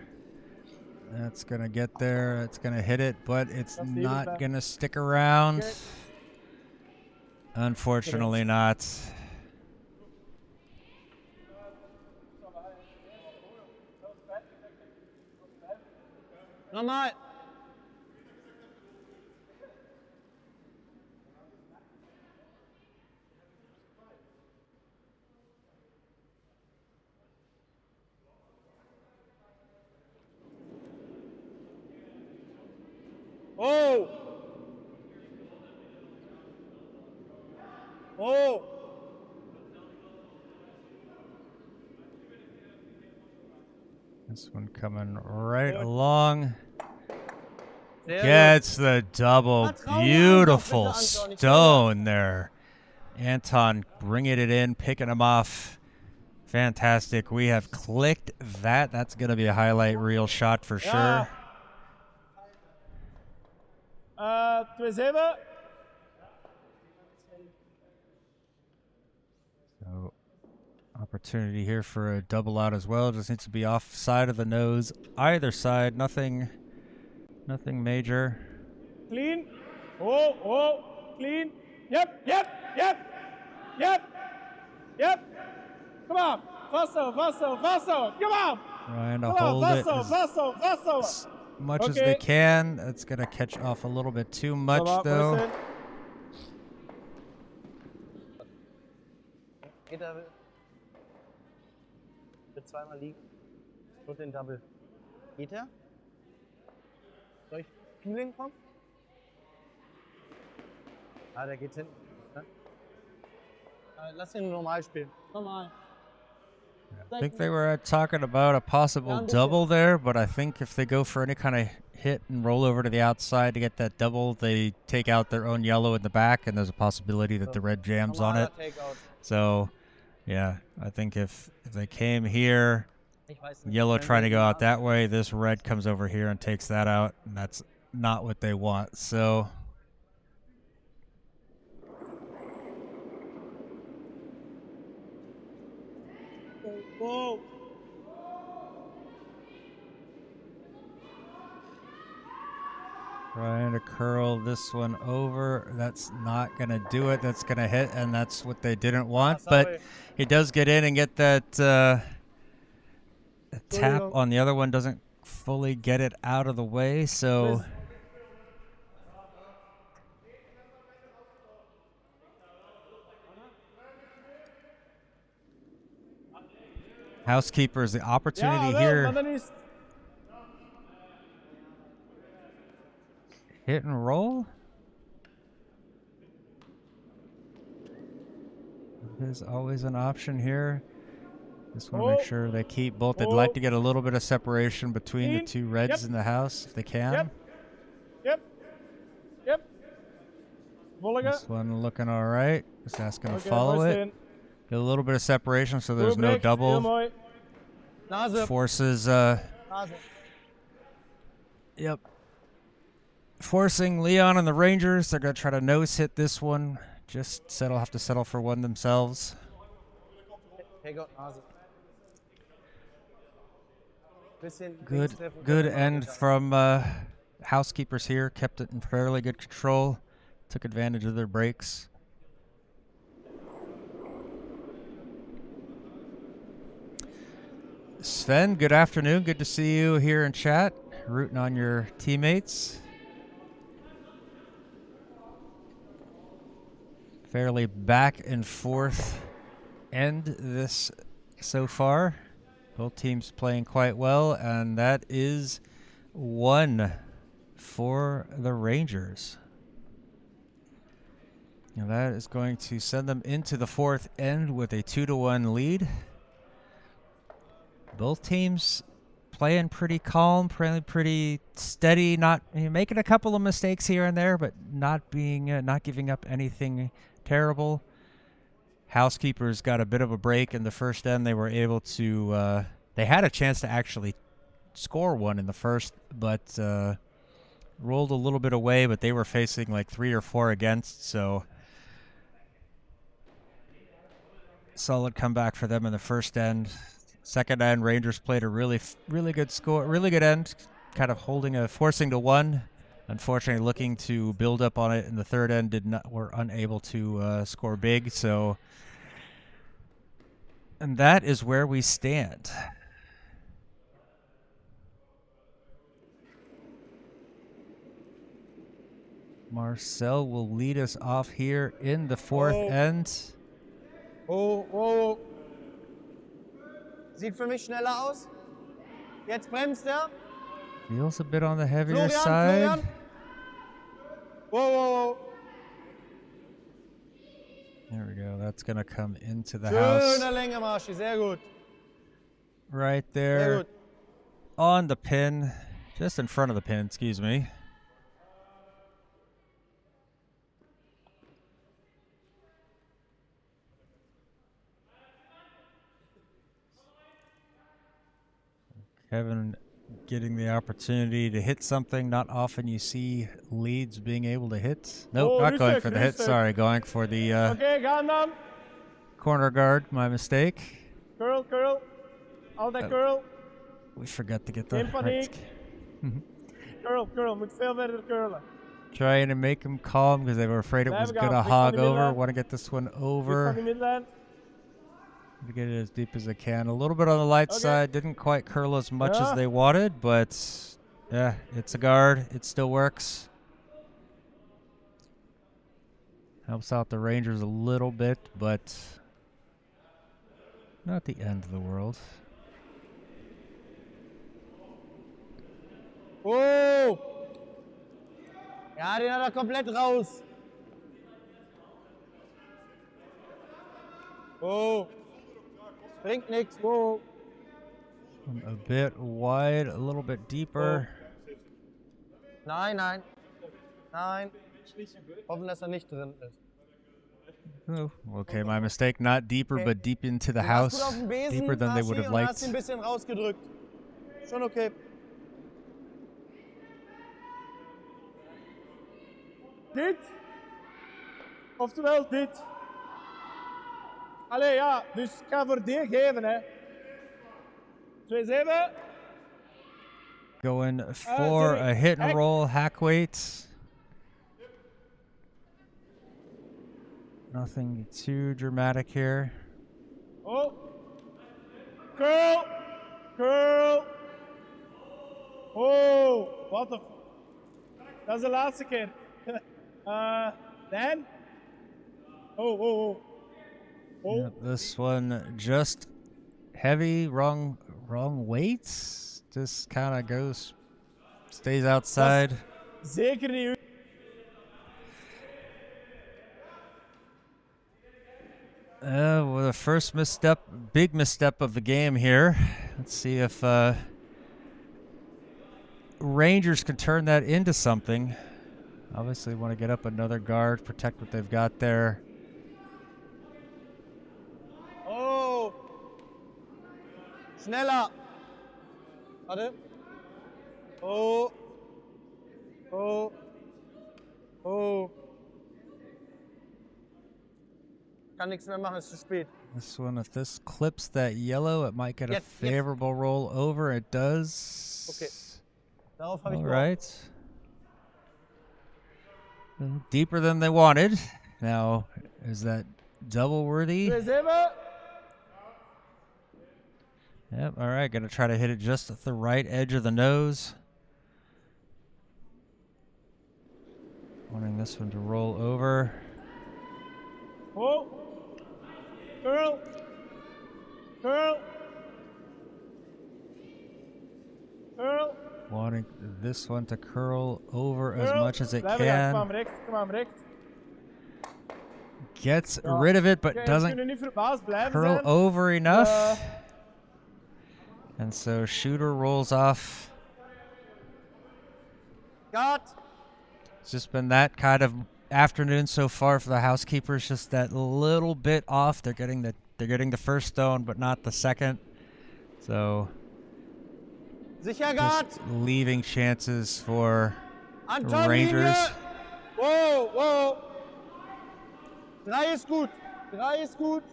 That's going to get there. It's going to hit it, but it's not going to stick around. Okay. Unfortunately not. Nochmal. Oh! Oh! This one coming right along. Sehr Gets the double. Vertrauen Beautiful einfach bitte, Anton. stone there. Anton bringing it in, picking him off. Fantastic. We have clicked that. That's going to be a highlight reel shot for sure. 2-7. So opportunity here for a double out as well. Just needs to be off side of the nose, either side. Nothing major. Clean. Oh, oh, clean. Yep, yep, yep, yep, yep. Come on. Faster, faster, faster. Come on. Trying to Come on, hold it faster, as faster, faster. much as they can. That's going to catch off a little bit too much, though. Geht er? Wird zweimal liegen. Und den Double. Geht er? Soll ich Feeling kommen? Ah, der geht hinten. Ne? Lass ihn normal spielen. Normal. I think they were talking about a possible double there, but I think if they go for any kind of hit and roll over to the outside to get that double, they take out their own yellow in the back, and there's a possibility that the red jams on it. So, yeah, I think if they came here, yellow trying to go out that way, this red comes over here and takes that out, and that's not what they want. So Whoa. trying to curl this one over. That's not going to do it. That's going to hit, and that's what they didn't want. But he does get in and get that tap on the other one. Doesn't fully get it out of the way, so... Housekeepers, the opportunity here. Hit and roll. There's always an option here. Just want to make sure they keep both. They'd like to get a little bit of separation between the two reds in the house if they can. Yep. Volgen. This one looking all right. Just asking to Oké, follow mooi it. steen. Get a little bit of separation so there's Goed no breekt, heel double mooi. Nase. forces. Nase. Yep. Forcing Leon and the Rangers. They're going to try to nose hit this one. Just have to settle for one themselves. Take out Nase. Bisschen Good, links treffen good können, end aber from Housekeepers here. Kept it in fairly good control. Took advantage of their breaks. Sven, good afternoon. Good to see you here in chat. Rooting on your teammates. Fairly back and forth end this so far. Both teams playing quite well, and that is 1 for the Rangers. Now that is going to send them into the 4th end with a 2-1 lead. Both teams playing pretty calm, pretty steady, not making a couple of mistakes here and there, but not giving up anything terrible. Housekeepers got a bit of a break in the first end. They were able to they had a chance to actually score one in the first, but rolled a little bit away, but they were facing like 3 or 4 against, so solid comeback for them in the first end. Second end, Rangers played a really good score, really good end, kind of forcing to 1. Unfortunately, looking to build up on it in the third end, were unable to score big. So, and that is where we stand. Marcel will lead us off here in the 4th end. Oh. Sieht für mich schneller aus. Jetzt bremst er. Feels a bit on the heavier Florian, side. Florian. Whoa. There we go. That's going to come into the house. Schöner Länge, Marschi. Sehr gut. Right Sehr there gut. on the pin. Just in front of the pin, excuse me. Kevin getting the opportunity to hit something. Not often you see leads being able to hit. Nope, not going for the hit. Sorry, going for the Oké, gaan dan. corner guard. My mistake. Curl. Altijd curl. We forgot to get the Geen paniek. Curl. Moet veel verder curlen. Trying to make him calm because they were afraid it was going to hog over. Want to get this one Van over. die midlijn. To get it as deep as I can. A little bit on the light side. Didn't quite curl as much as they wanted, but yeah, it's a guard. It still works. Helps out the Rangers a little bit, but not the end of the world. Oh! Ja, den hat er komplett raus. Oh! Bringt nichts. Whoa! A bit wide, a little bit deeper. Nein. Hoffen, dass er nicht drin ist. Oh, okay, my mistake. Not deeper, but deep into the house. Gut auf den Besen, Deeper than they would have Marschi, und liked. hast ihn ein bisschen rausgedrückt. Schon okay. Dit. Oftewel dit. Allee, ja, dus ik ga voor die geven, hè. 2-7. Going for a hit and roll hack weight. Nothing too dramatic here. Oh. Curl. Oh, wat de... Dat is de laatste keer. Dan? Oh. Yeah, this one just heavy, wrong weights. Just kind of stays outside. Zeker niet. Well, the first big misstep of the game here. Let's see if Rangers can turn that into something. Obviously want to get up another guard, protect what they've got there. Oh! Schneller! Warte. Oh! Oh! Oh! Kann nichts mehr machen, ist zu spät. This one, if this clips that yellow, it might get a Jetzt. favorable roll over. It does. Okay. Darauf habe ich All gehofft. right. Deeper than they wanted. Now, is that double worthy? Reserve. Yep, all right. Going to try to hit it just at the right edge of the nose. Wanting this one to roll over. Oh. Curl. Curl. Curl. Wanting this one to curl over as Curl. much as it Blijven gaan. Kom can. maar recht. Kom maar recht. Gets Ja. rid of it, but Kijk, we doesn't kunnen niet verbaasd blijven curl zijn. over enough. And so shooter rolls off. Guard! It's just been that kind of afternoon so far for the Housekeepers, just that little bit off. They're getting the first stone, but not the second. So Sicher, Guard! just leaving chances for Anton, Rangers. Linie! Wow, wow! 3 ist gut. 3 ist gut.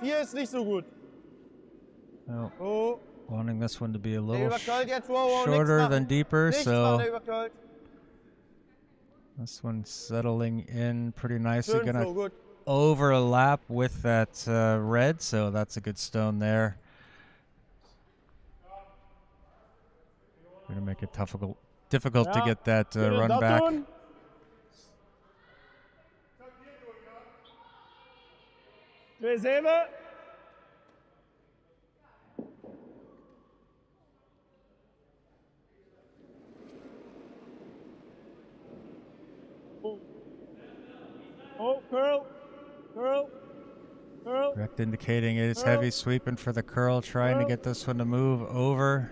4 ist nicht so gut. Oh, Oh, wanting this one to be a der little überknallt jetzt. Wow, wow, shorter nichts than machen. deeper, Nichts so machen, der überknallt. this one's settling in pretty nicely. 5, Gonna so gut. overlap with that red, so that's a good stone there. Gonna make it difficult to Ja, get that kunnen run dat back. doen? Twee zeven. Oh. Oh, curl. Curl. Curl. Direct indicating it is Curl. heavy sweeping for the curl, trying to Curl. get this one to move over.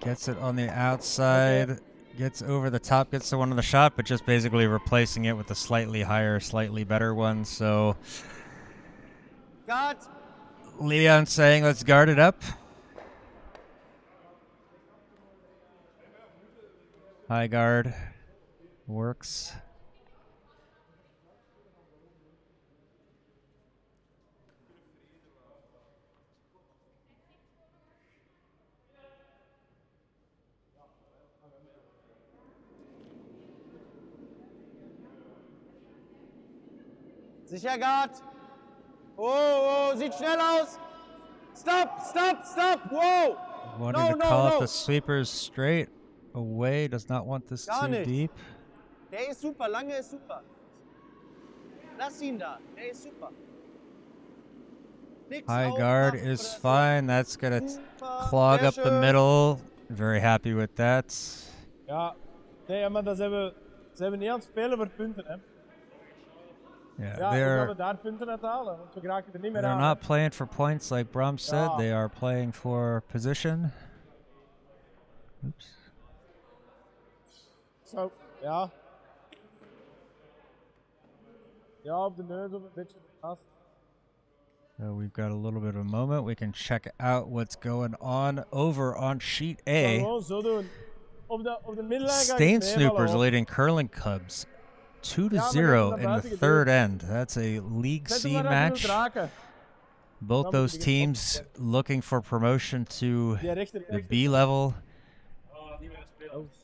Gets it on the outside, gets over the top, gets the one on the shot, but just basically replacing it with a slightly higher, slightly better one. So Guard! Leon saying, let's guard it up. High guard works. Sicher, Guard! Oh, oh, sieht schnell aus! Stop, stop, stop! Whoa! Wanting No, to no, call no. up the sweepers straight away, does not want this Gar too nicht. deep. Der ist super, lange ist super. Lass ihn da, der ist super. Nix High guard aufmachen is oder so. fine. That's going to Super, clog sehr up the schön. middle. Very happy with that. Ja, nee, maar dat ze hebben niet aan het spelen voor punten, hè. Yeah, Ja, we gaan they're daar punten uit halen, want we geraken er niet meer they're aan. not playing for points like Brom said. Ja. They are playing for position. Oops. Zo, ja. Ja, op de neus of een beetje vast. So we've got a little bit of a moment. We can check out what's going on over on sheet A. Gewoon zo doen. Op de middenlijn ga ik Stain het Snoopers meevallen, hoor. leading Curling Cubs 2-0 Ja, maar dat is in naar the buiten third end. That's a League Zet C hem maar naar match. de draken. Both Dan those moet je weer teams looking for promotion to Die rechter. the B level,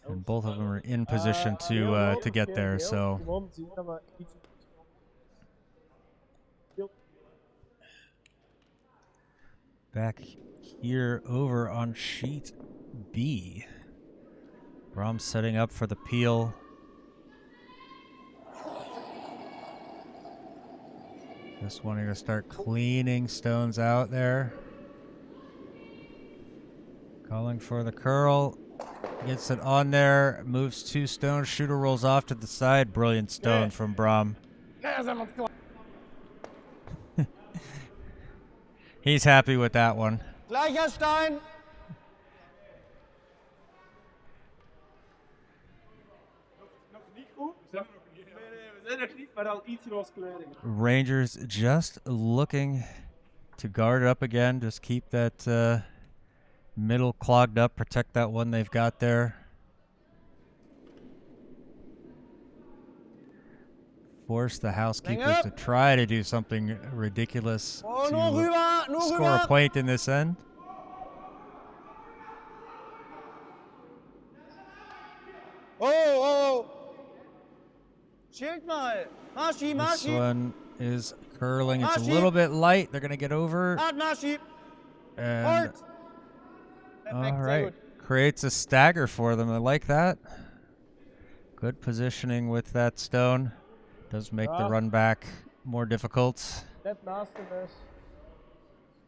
and both of them are in position to get there. So Gewoon zien dat we iets. back here over on sheet B, Brom setting up for the peel. Just wanting to start cleaning stones out there. Calling for the curl. Gets it on there. Moves 2 stones. Shooter rolls off to the side. Brilliant stone Yeah. from Brom. Nee, zijn we aan het klaar. He's happy with that one. Gleicher Stein! Rangers just looking to guard it up again. Just keep that middle clogged up. Protect that one they've got there. Force the Housekeepers to try to do something ridiculous to score a point in this end. Oh! Schild mal! Marschi, This Marschi! one is curling. It's a little bit light. They're going to get over. Hart, Marschi! And Hart! all Perfekt, sehr right. gut. Creates a stagger for them. I like that. Good positioning with that stone. Does make the run back more difficult. Net naast hem is.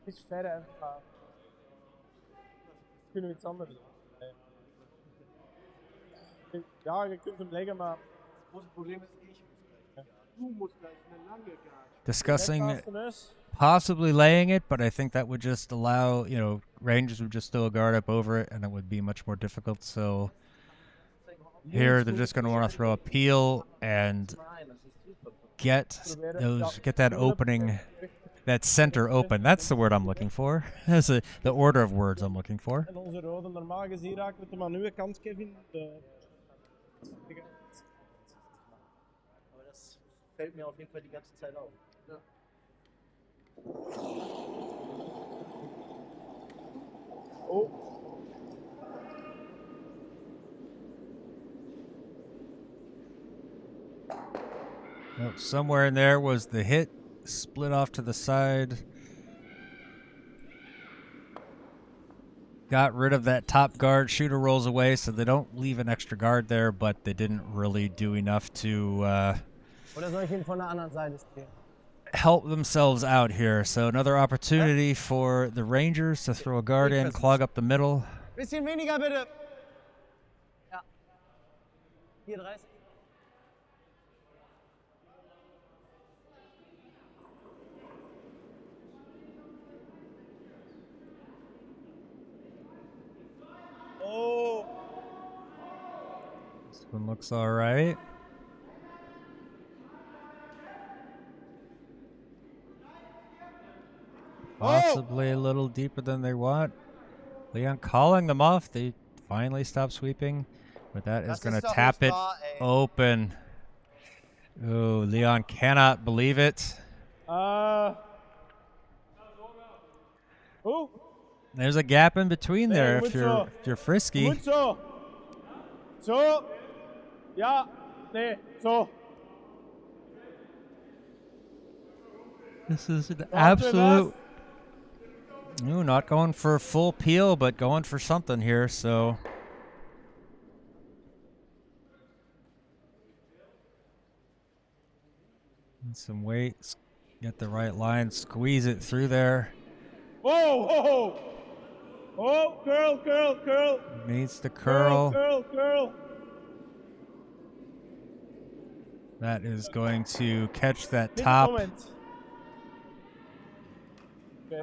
Iets verder even gaan. Kunnen we iets anders doen? Nee. Ja, je kunt hem leggen, maar. Discussing possibly laying it, but I think that would just allow, Rangers would just throw a guard up over it, and it would be much more difficult. So here they're just going to want to throw a peel and get that opening, that center open. That's the word I'm looking for. That's the order of words I'm looking for. En onze rode normaal gezien raakt met de manuele kant, Kevin. Aber das fällt mir auf jeden Fall die ganze Zeit auf. Ja. Oh. Oh, somewhere in there was the hit, split off to the side. Got rid of that top guard. Shooter rolls away, so they don't leave an extra guard there, but they didn't really do enough to Oder soll ich ihn von der anderen Seite spielen? help themselves out here. So another opportunity for the Rangers to throw a guard in, clog up the middle. Bisschen weniger bitte. Ja. 4:30. Oh. This one looks all right. Possibly a little deeper than they want. Leon calling them off. They finally stop sweeping, but that is going to tap it open. Oh, Leon cannot believe it. Oh. There's a gap in between there Nee, if you're frisky. Goed zo. Zo. Ja. Nee. Zo. This is an absolute... Ooh, not going for a full peel, but going for something here, so... Need some weight. Get the right line. Squeeze it through there. Oh. Oh, curl. Needs to curl. Curl. That is going to catch that Dit top. moment. Okay.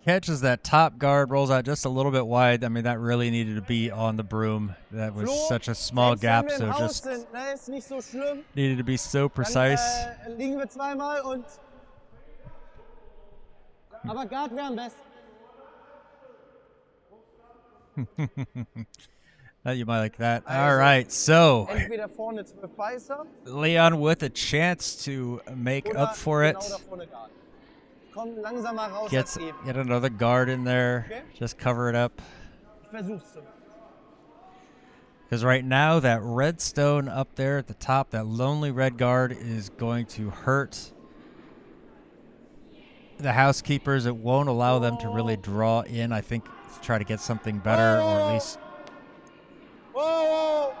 Catches that top guard, rolls out just a little bit wide. I mean, that really needed to be on the broom. That was such a small gap, so just ist nicht so schlimm. needed to be so precise. Dann liegen wir zweimal und. Aber Guard wäre am besten. You might like that. All right, so Entweder vorne 12 Beißer. Leon with a chance to make up for it. Genau da vorne Guard. Komm langsamer raus. Gets als eben. get another guard in there. Okay. Just cover it up. Ich versuch's so. Because right now, that red stone up there at the top, that lonely red guard is going to hurt the Housekeepers. It won't allow them to really draw in, I think, to try to get something better, or at least... Whoa!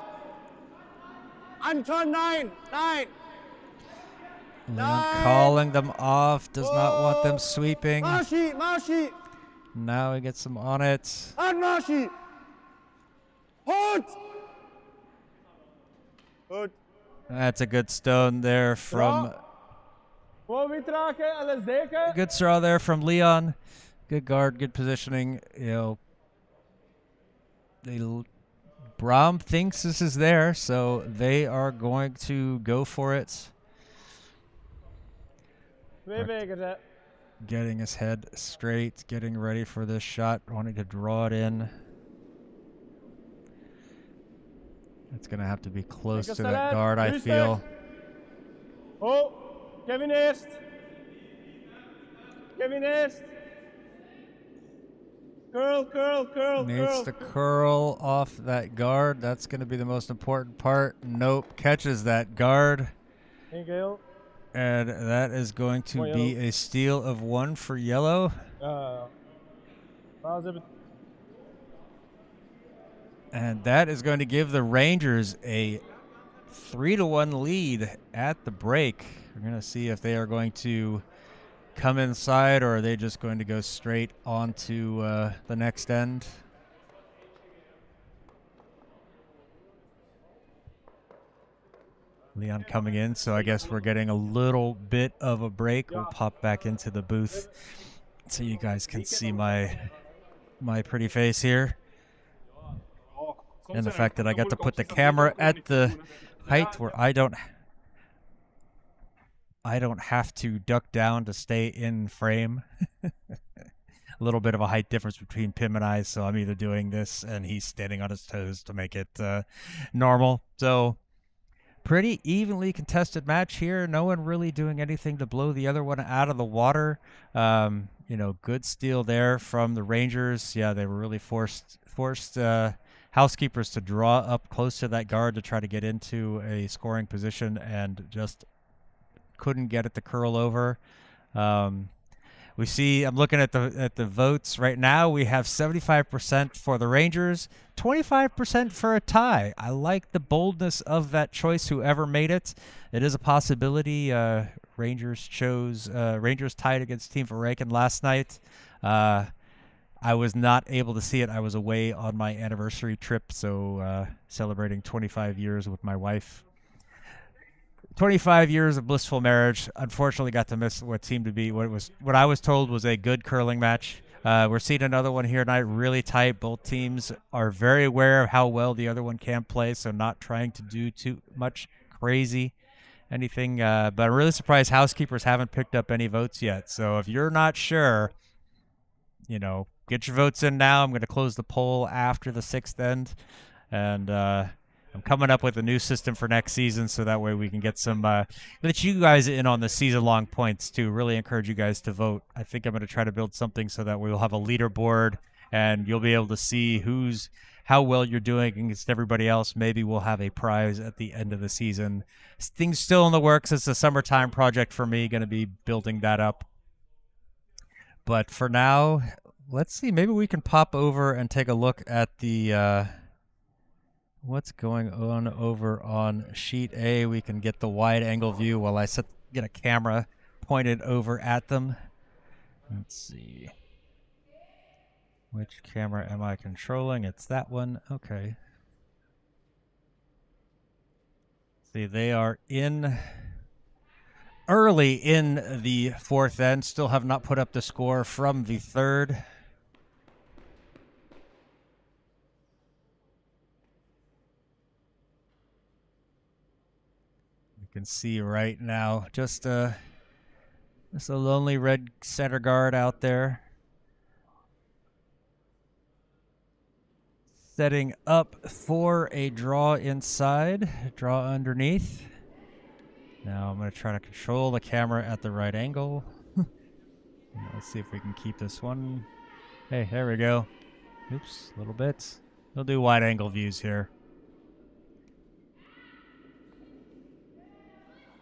Anton, nein! Leon calling them off, does not want them sweeping. Marschi! Now he gets them on it. An Marschi! Hut! Good. That's a good stone there from... Gewoon witraken, LSD'ken. Good straw there from Leon. Good guard, good positioning. They Brom thinks this is there, so they are going to go for it. Twee vegers, hè. Getting his head straight, getting ready for this shot, wanting to draw it in. It's going to have to be close to that guard, I feel. Oh, Kevin eerst. Kevin eerst. Curl, curl, curl, Needs to curl off that guard. That's going to be the most important part. Nope, catches that guard. Geel. And that is going to be a steal of 1 for yellow. And that is going to give the Rangers a 3-1 lead at the break. We're going to see if they are going to come inside or are they just going to go straight onto the next end. Leon coming in, so I guess we're getting a little bit of a break. We'll pop back into the booth so you guys can see my pretty face here. And the fact that I got to put the camera at the height where I don't have to duck down to stay in frame. A little bit of a height difference between Pim and I, so I'm either doing this and he's standing on his toes to make it normal. So pretty evenly contested match here. No one really doing anything to blow the other one out of the water. You know, good steal there from the Rangers. Yeah, they were really forced Housekeepers to draw up close to that guard to try to get into a scoring position and just couldn't get it to curl over. We see, I'm looking at the votes right now. We have 75% for the Rangers, 25% for a tie. I like the boldness of that choice, whoever made it. It is a possibility. Rangers tied against Team Verreken last night. I was not able to see it. I was away on my anniversary trip, so celebrating 25 years with my wife. 25 years of blissful marriage. Unfortunately, got to miss what seemed to be what I was told was a good curling match. We're seeing another one here tonight, really tight. Both teams are very aware of how well the other one can play, so not trying to do too much crazy anything. But I'm really surprised Housekeepers haven't picked up any votes yet. So if you're not sure, you know, get your votes in now. I'm going to close the poll after the 6th end, and I'm coming up with a new system for next season, so that way we can get some let you guys in on the season-long points too. Really encourage you guys to vote. I think I'm going to try to build something so that we will have a leaderboard, and you'll be able to see how well you're doing against everybody else. Maybe we'll have a prize at the end of the season. Things still in the works. It's a summertime project for me. Going to be building that up. But for now, let's see. Maybe we can pop over and take a look at the what's going on over on sheet A. We can get the wide angle view while I get a camera pointed over at them. Let's see. Which camera am I controlling? It's that one. Okay. See, they are early in the 4th end. Still have not put up the score from the 3rd. You can see right now just a lonely red center guard out there. Setting up for a draw inside, draw underneath. Now I'm going to try to control the camera at the right angle. Let's see if we can keep this one. Hey, there we go. Oops, a little bit. We'll do wide angle views here.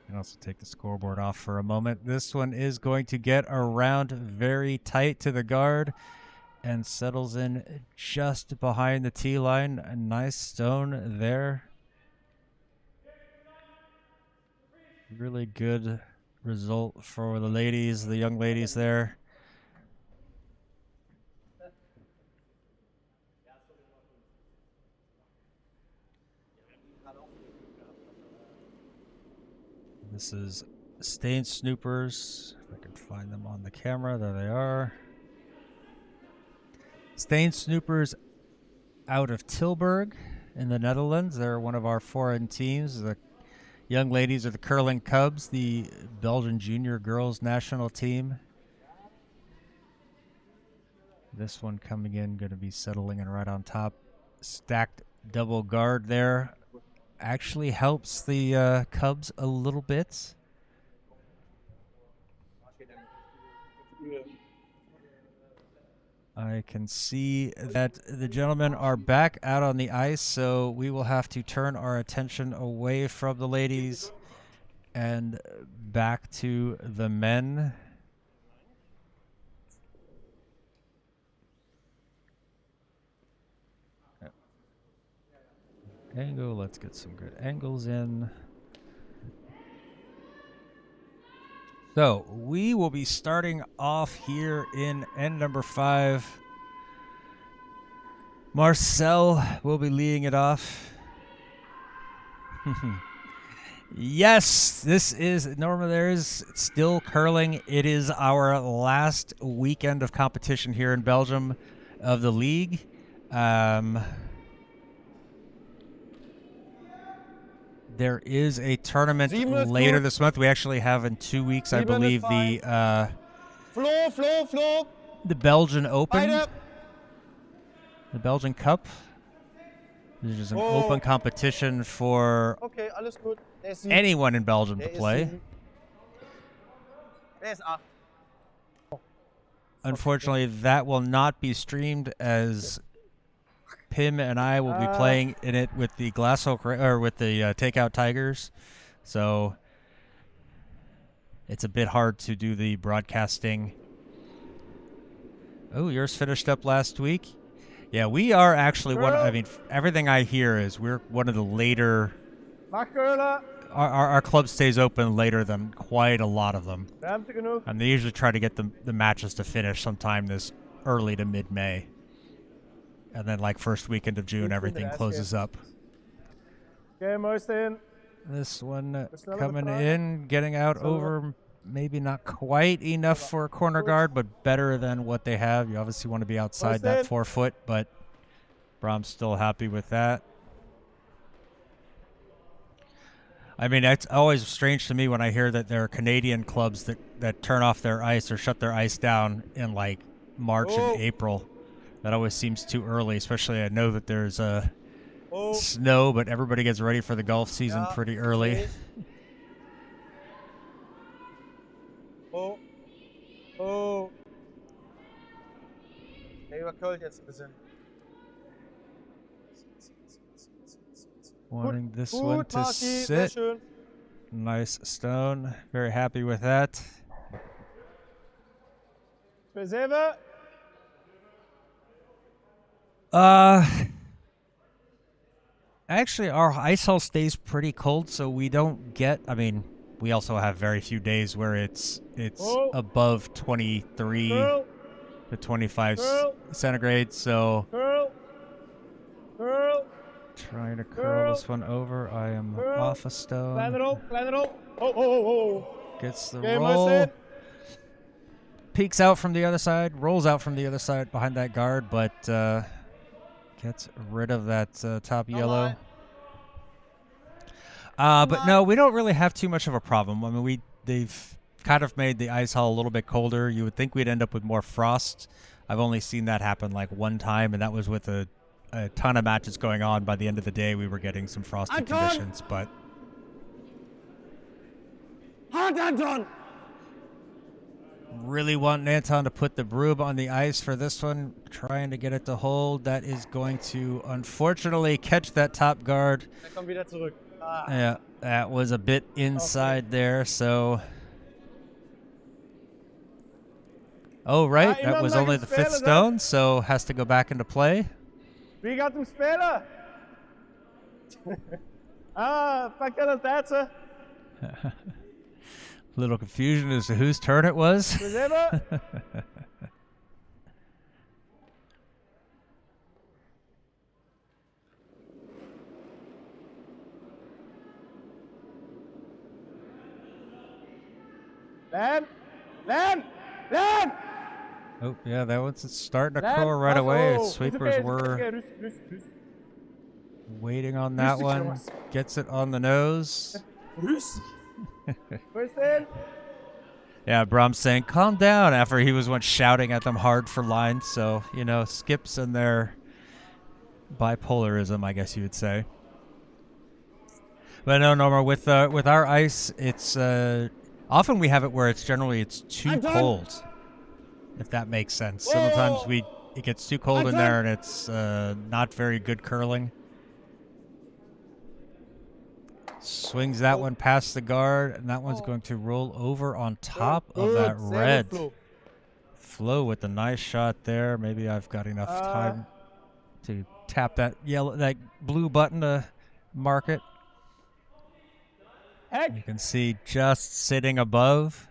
And also take the scoreboard off for a moment. This one is going to get around very tight to the guard and settles in just behind the tee line. A nice stone there. Really good result for the ladies, the young ladies there. This is Stain Snoopers. If I can find them on the camera, there they are. Stain Snoopers out of Tilburg. in the Netherlands. They're one of our foreign teams. The young ladies are the Curling Cubs, the Belgian junior girls national team. This one coming in, going to be settling in right on top. Stacked double guard there. Actually helps the Cubs a little bit. I can see that the gentlemen are back out on the ice, so we will have to turn our attention away from the ladies and back to the men. Angle, let's get some good angles in. So we will be starting off here in end number 5. Marcel will be leading it off. Yes, this is Norma. There is still curling. It is our last weekend of competition here in Belgium of the league. There is a tournament later this month. We actually have in 2 weeks, I believe, the Belgian Open, the Belgian Cup. This is an open competition for anyone in Belgium to play. Unfortunately, that will not be streamed, as Pim and I will be playing in it with the Glashoch, or with the Takeout Tigers, so it's a bit hard to do the broadcasting. Oh, yours finished up last week. Yeah, we are actually one. I mean, everything I hear is we're one of the later. Our club stays open later than quite a lot of them, and they usually try to get the matches to finish sometime this early to mid-May. And then, like, first weekend of June, everything closes up. This one coming in, getting out over, maybe not quite enough for a corner guard, but better than what they have. You obviously want to be outside that 4 foot, but Brahm's still happy with that. I mean, it's always strange to me when I hear that there are Canadian clubs that turn off their ice or shut their ice down in, like, March and April. That always seems too early, especially I know that there's snow, but everybody gets ready for the golf season pretty early. Wanting this one to sit. Nice stone. Very happy with that. Actually, our ice hall stays pretty cold, so we don't get. I mean, we also have very few days where it's above 23 to 25 centigrade. So trying to curl this one over. I am off a stone. Gets the roll. Peeks out from the other side, rolls out from the other side behind that guard, but gets rid of that top yellow. But no, we don't really have too much of a problem. I mean, they've kind of made the ice hall a little bit colder. You would think we'd end up with more frost. I've only seen that happen like one time, and that was with a ton of matches going on. By the end of the day, we were getting some frosty conditions, but... Anton! Really want Anton to put the broom on the ice for this one, trying to get it to hold. That is going to, unfortunately, catch that top guard. Yeah, that was a bit inside there, so... Oh, right, that was only the 5th stone, so has to go back into play. Wie gaat hem spelen? Pak dat tijd, ze. Little confusion as to whose turn it was. Land! Oh, yeah, that one's starting to curl right away. Sweepers were Waiting on that one. Gets it on the nose. First in. Yeah, Brahms saying, calm down, after he was once shouting at them hard for lines. So, you know, skips and their bipolarism, I guess you would say. But no, Norma, with our ice, it's often we have it where it's too cold, if that makes sense. Sometimes it gets too cold in there and it's not very good curling. Swings that one past the guard, and that one's going to roll over on top of that red. Flo with a nice shot there. Maybe I've got enough time to tap that blue button to mark it. You can see just sitting above.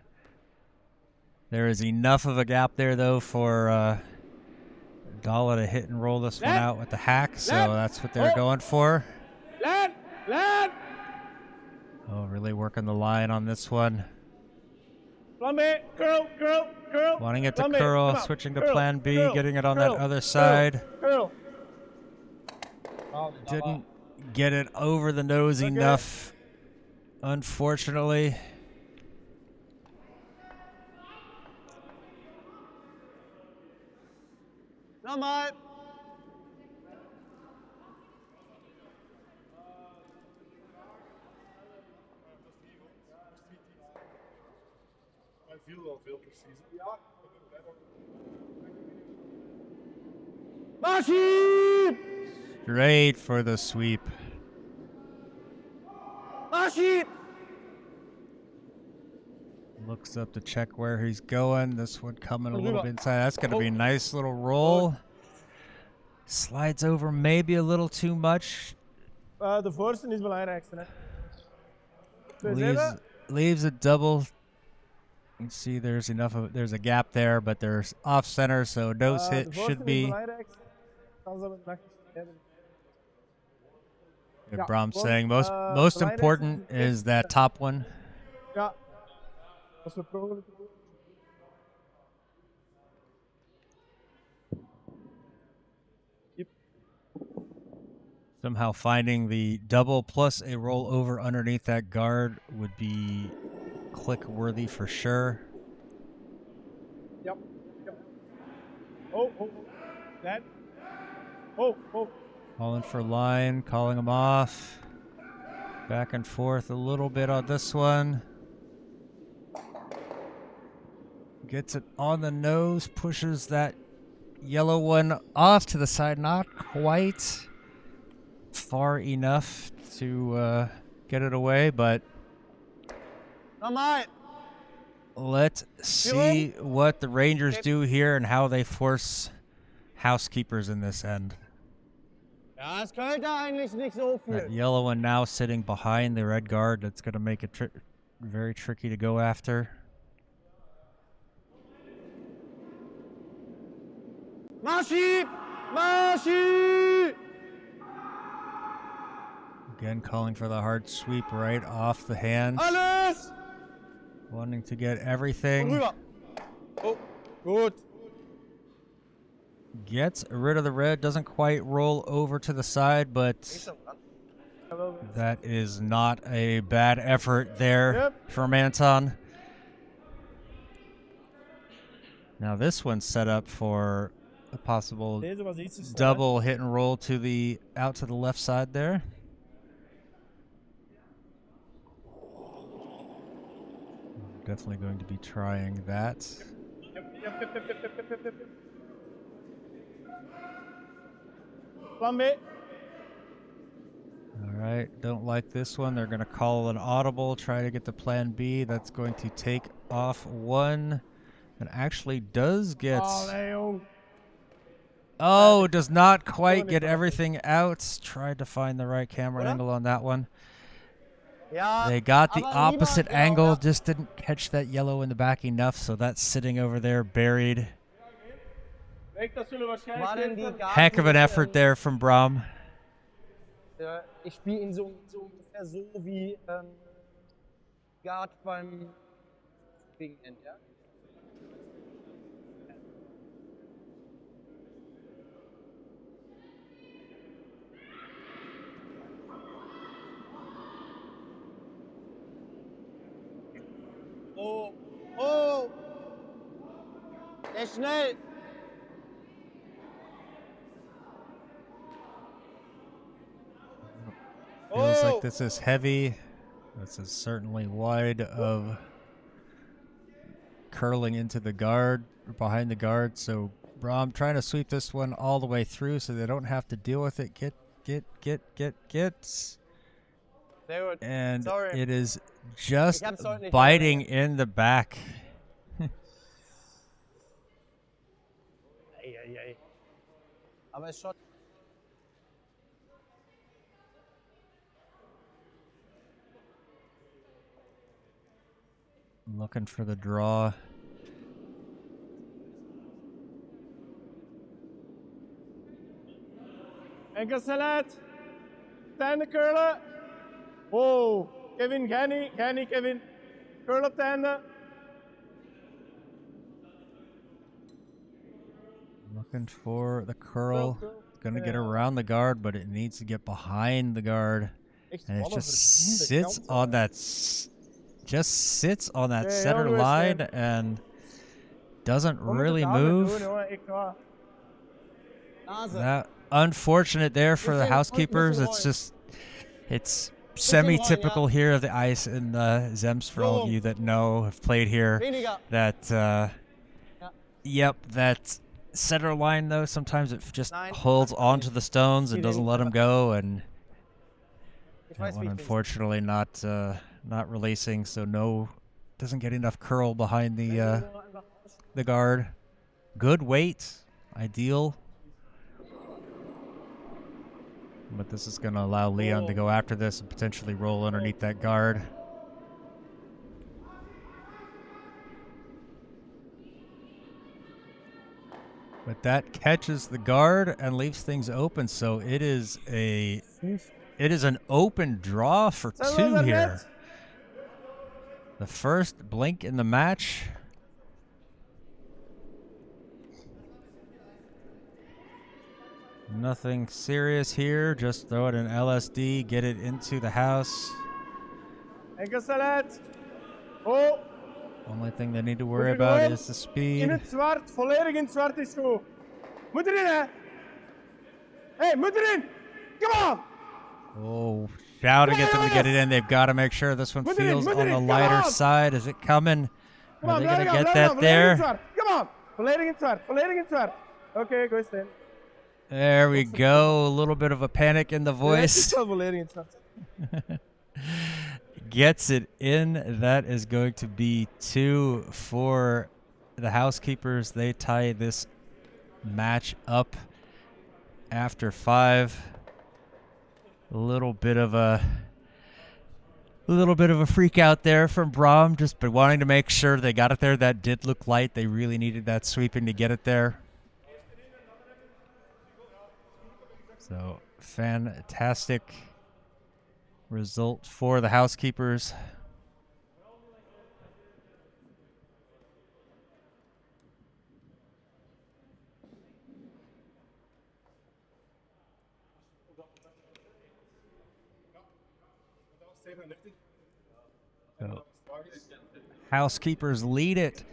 There is enough of a gap there, though, for Dalla to hit and roll this one out with the hack, so that's what they're going for. Oh, really working the line on this one. Curl. Wanting it to curl, switching to plan B, getting it on that other side. Didn't get it over the nose enough, unfortunately. Nochmal. Marschi! Great for the sweep. Marschi! Looks up to check where he's going. This one coming a little bit inside. That's going to be a nice little roll. Slides over maybe a little too much. De voorste is belangrijkste. Hè? Leaves a double. You can see there's there's a gap there, but there's off center, so nose hit should be. Brahms saying most important is that top one. Ja. Somehow finding the double plus a roll over underneath that guard would be click worthy for sure. Yep. Oh. That. Oh. Calling for line, calling him off. Back and forth a little bit on this one. Gets it on the nose, pushes that yellow one off to the side, not quite far enough to get it away, but let's see what the Rangers do here and how they force Housekeepers in this end. Ja, es könnte eigentlich nicht so viel. That yellow one now sitting behind the red guard. That's going to make it very tricky to go after. Marschi! Marschi! Again, calling for the hard sweep right off the hand. Alles! Wanting to get everything. Rüber. Oh, gut. Gets rid of the red. Doesn't quite roll over to the side, but that is not a bad effort there from Anton. Now this one's set up for a possible double hit and roll to the out to the left side there. Definitely going to be trying that. Yep. Plan B. All right, don't like this one. They're going to call an audible, try to get the plan B. That's going to take off one, and actually does get. Oh, does not quite get everything out. Tried to find the right camera angle on that one. They got the opposite angle, just didn't catch that yellow in the back enough, so that's sitting over there buried. Heck of an effort there from Brahm. Ich spiele ihn so ungefähr so wie Guard beim Big End, ja? Der ist schnell. Feels Oh. like this is heavy. This is certainly wide of curling into the guard, or behind the guard. So Brom trying to sweep this one all the way through so they don't have to deal with it. Get. Sehr gut. And Sorry. it is just Ich hab's heute nicht biting in the back. Ei. Aber ist schon. Looking for the draw. Enkel select. Tanden curlen. Oh, Kevin, Kenny, Kevin. Curl op tanden. Looking for the curl. Curl. It's going to get around the guard, but it needs to get behind the guard. Echt And it ballen just verdiende sits kansen. on that Ja, center heel goed, line Sven. and doesn't We moeten really het daarmee move. doen, jongen. Ik ga. Nase. That unfortunate there for the Missing- Housekeepers. missing It's line. just semi-typical line, here of the ice in Zems for all of So. you that know, have played here. Weniger. That yep, that center line though sometimes it just Nein, holds das onto nicht. the stones and Die doesn't links, let them aber- go, and Ich that weiß, one wie ich bin. unfortunately not releasing, so doesn't get enough curl behind the guard. Good weight, ideal. But this is going to allow Leon to go after this and potentially roll underneath that guard. But that catches the guard and leaves things open, so it is an open draw for two here. The first blink in the match. Nothing serious here. Just throw it in LSD, get it into the house. Enkel select. Oh, Only thing they need to worry Moet je about gewoon is the in speed. het zwart. Volledig in het zwart is goed. Moet erin, hè. Hey, moet erin. Come on. Oh, shout to get them to get it in. They've got to make sure this one Moet erin, feels moet on the erin, come lighter on. side. Is it coming? Come Are on, they going to blijf get gaan, that volledig in het there? zwart. Come on. Volledig in het zwart. Volledig in het zwart. Oké, go in. There we go. A little bit of a panic in the Ja, het is voice. wel volledig in het zwart. Gets it in. That is going to be 2 for the Housekeepers. They tie this match up after 5. A little bit of a freak out there from Brom, just by wanting to make sure they got it there. That did look light. They really needed that sweeping to get it there. So fantastic result for the Housekeepers. So, Housekeepers lead it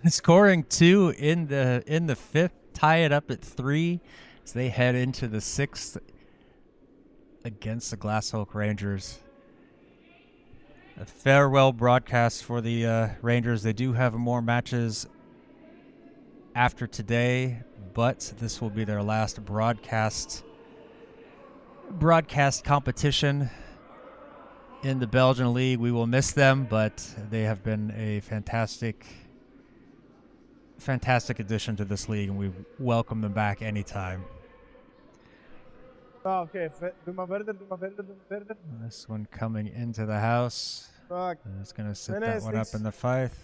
scoring 2 in the 5th, tie it up at 3 as they head into the 6th against the Glashoch Rangers. A farewell broadcast for the Rangers. They do have more matches after today, but this will be their last broadcast competition in the Belgian League. We will miss them, but they have been a fantastic addition to this league, and we welcome them back anytime. Ah, oké. Doe maar verder, doe maar verder, doe maar verder. This one coming into the house. Fuck. And it's going to sit Nee, that is one up niks. in the 5th.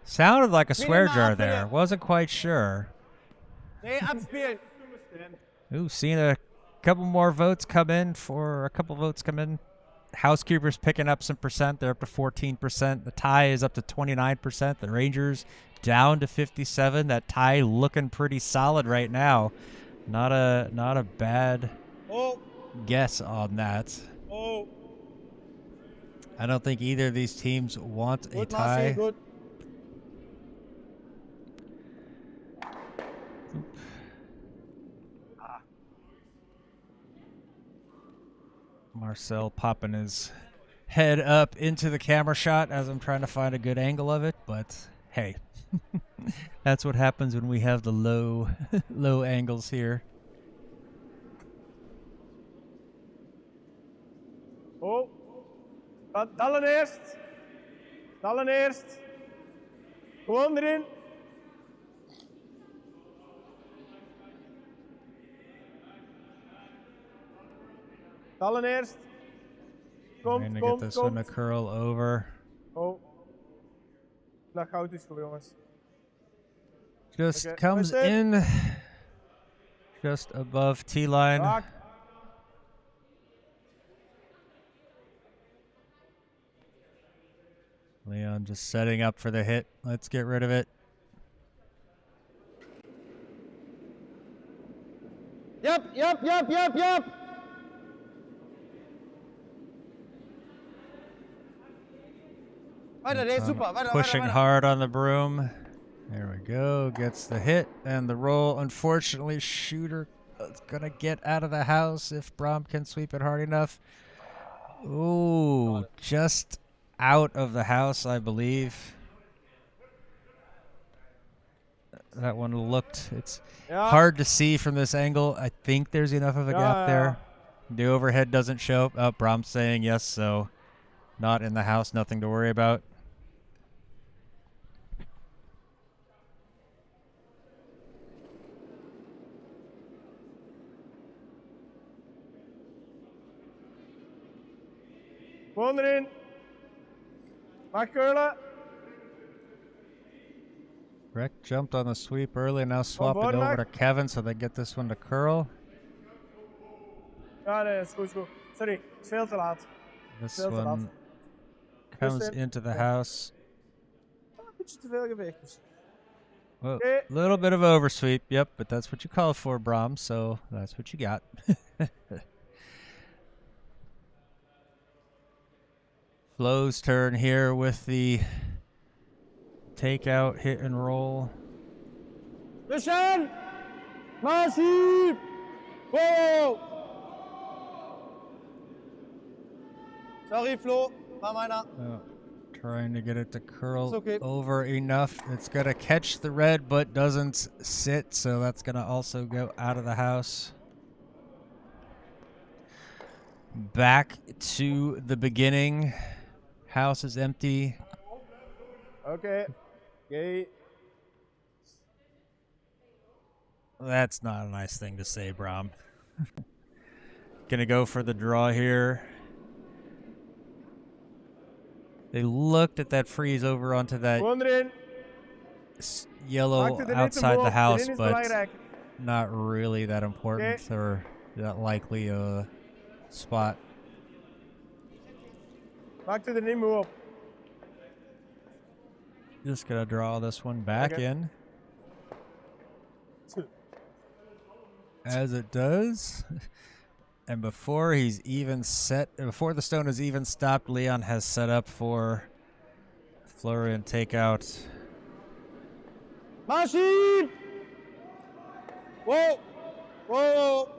Sounded like a swear Minimaal jar voor de- there. Wasn't quite sure. Nee, abspielen. Ooh, seeing a couple votes come in. Housekeepers picking up some percent. They're up to 14%. The tie is up to 29%. The Rangers down to 57%. That tie looking pretty solid right now. Not a bad Oh, guess on that. oh. I don't think either of these teams want a Good, tie. Marci, good. Marcel popping his head up into the camera shot as I'm trying to find a good angle of it, but hey, that's what happens when we have the low low angles here. Oh, dallen eerst. Dallen eerst. Gewoon erin. Dallen eerst. Trying to get this one to curl over. Oh. Dat goud is goed, jongens. Just Okay, comes that's it. in just above T-line. Raak. Leon just setting up for the hit. Let's get rid of it. Yep, yep, yep, yep, yep. Weiter, der ist super. Weiter, Pushing weiter, weiter. hard on the broom. There we go. Gets the hit and the roll. Unfortunately, Shooter is going to get out of the house if Brom can sweep it hard enough. Ooh, just out of the house, I believe. That one looked, it's hard to see from this angle. I think there's enough of a gap there. The overhead doesn't show. Oh, Brom's saying yes, so not in the house, nothing to worry about. Gewoon erin. Mag curlen. Breck jumped on the sweep early, now swapping board, over Mark. to Kevin so they get this one to curl. Ja, nee, is goed, is goed. Sorry, is veel te laat. This Veel te laat. one comes Listen. into the house. Een beetje te veel gevecht. Well, Okay. little bit of oversweep, yep, but that's what you called for, Brom, so that's what you got. Flo's turn here with the takeout, hit and roll. Bisschen. Marci. Whoa. Sorry, Flo. War meiner. Trying to get it to curl It's okay. over enough. It's going to catch the red, but doesn't sit, so that's going to also go out of the house. Back to the beginning. House is empty. Okay. Okay. That's not a nice thing to say, Brom. Gonna go for the draw here. They looked at that freeze over onto that Gewoon erin. yellow Maak er niet outside the omhoog. house, Erin is but belangrijk. not really that important or that likely a spot. Maak er niet meer op. Just gonna draw this one back Okay. in. As it does. And before he's even set, before the stone is even stopped, Leon has set up for Florian takeout. Marci. Whoa. Whoa.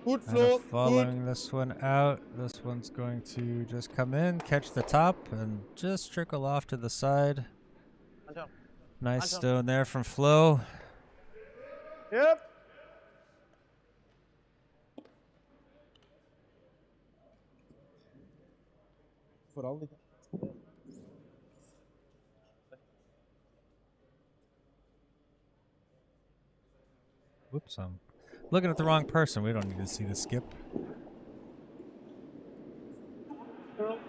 Good, Kind Flo. of following this one out. This one's going to just come in, catch the top, and just trickle off to the side. Good. Nice stone there from Flo. Yep. Vooral die. Whoops, I'm looking at the wrong person. We don't need to see the skip. Girl.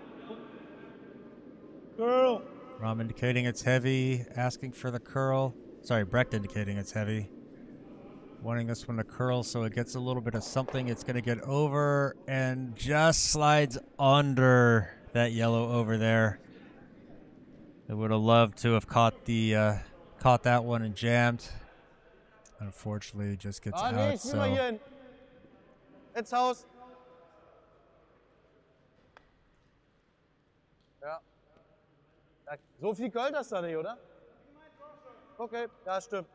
Girl. Rom indicating it's heavy, asking for the curl. Sorry, Brecht indicating it's heavy. Wanting this one to curl so it gets a little bit of something. It's going to get over and just slides under that yellow over there. I would have loved to have caught the caught that one and jammed. Unfortunately, it just gets Ah, nee, out. ich will mal hier So hin. Ins Haus. Ja. So viel Gold hast du nicht, oder? Okay, ja, stimmt.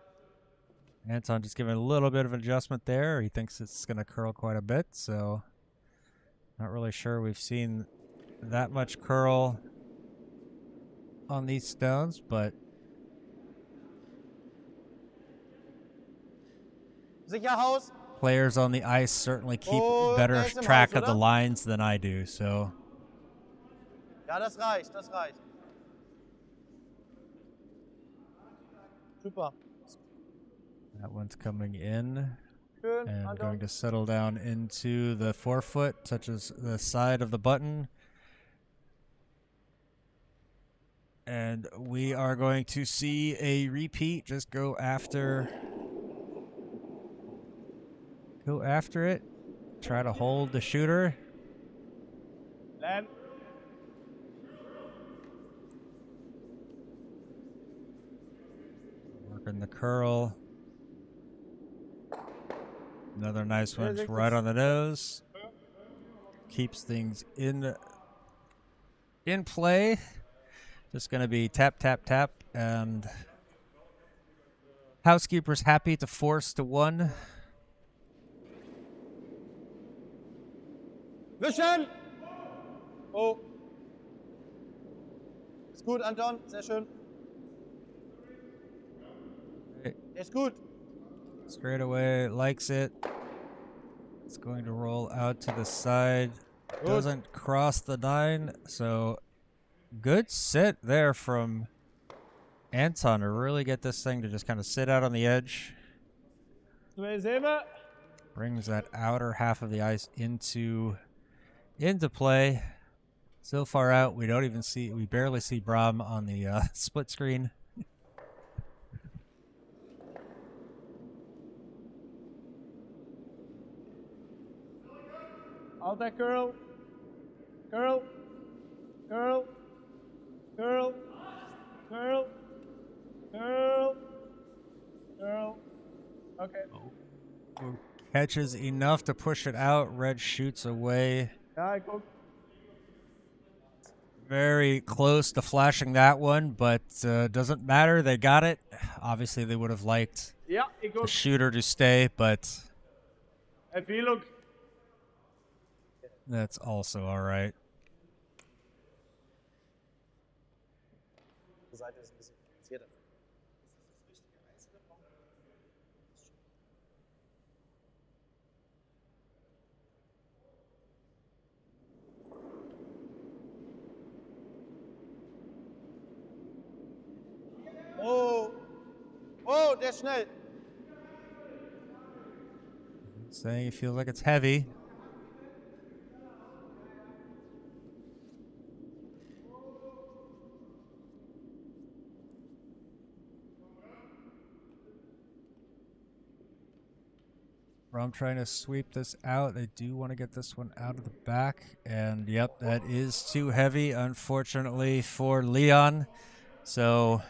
Anton just giving a little bit of an adjustment there. He thinks it's going to curl quite a bit, so not really sure we've seen that much curl on these stones, but Sicher Haus. players on the ice certainly keep Oh, better der ist im track Haus, of the oder? lines than I do, so Ja, das reicht, das reicht. Super. that one's coming in Schön, and Anton. going to settle down into the forefoot, touches the side of the button. And we are going to see a repeat. Just go after it. Try to hold the shooter. Lijn. Working the curl. Another nice one right on the nose. Keeps things in play. Just going to be tap, tap, tap. And Housekeepers happy to force to 1. Wischen! Oh. Ist gut, Anton. Sehr schön. Ist gut. Straight away, likes it. It's going to roll out to the side. Doesn't cross the 9, so good sit there from Anton to really get this thing to just kind of sit out on the edge. 2-7. Brings that outer half of the ice into play. So far out, we barely see Brahm on the split screen. Altijd curl. Curl. Curl. Curl. Curl. Curl. Curl. Okay. Catches enough to push it out. Red shoots away. Ja, ik ook. Very close to flashing that one, but doesn't matter. They got it. Obviously, they would have liked Ja, ik the ook. shooter to stay, but En veel ook. that's also all right. Die Seite ist ein bisschen komplizierter. Oh. Oh, der ist schnell. Saying he feels like it's heavy. I'm trying to sweep this out. They do want to get this one out of the back. And, yep, that is too heavy, unfortunately, for Leon. So,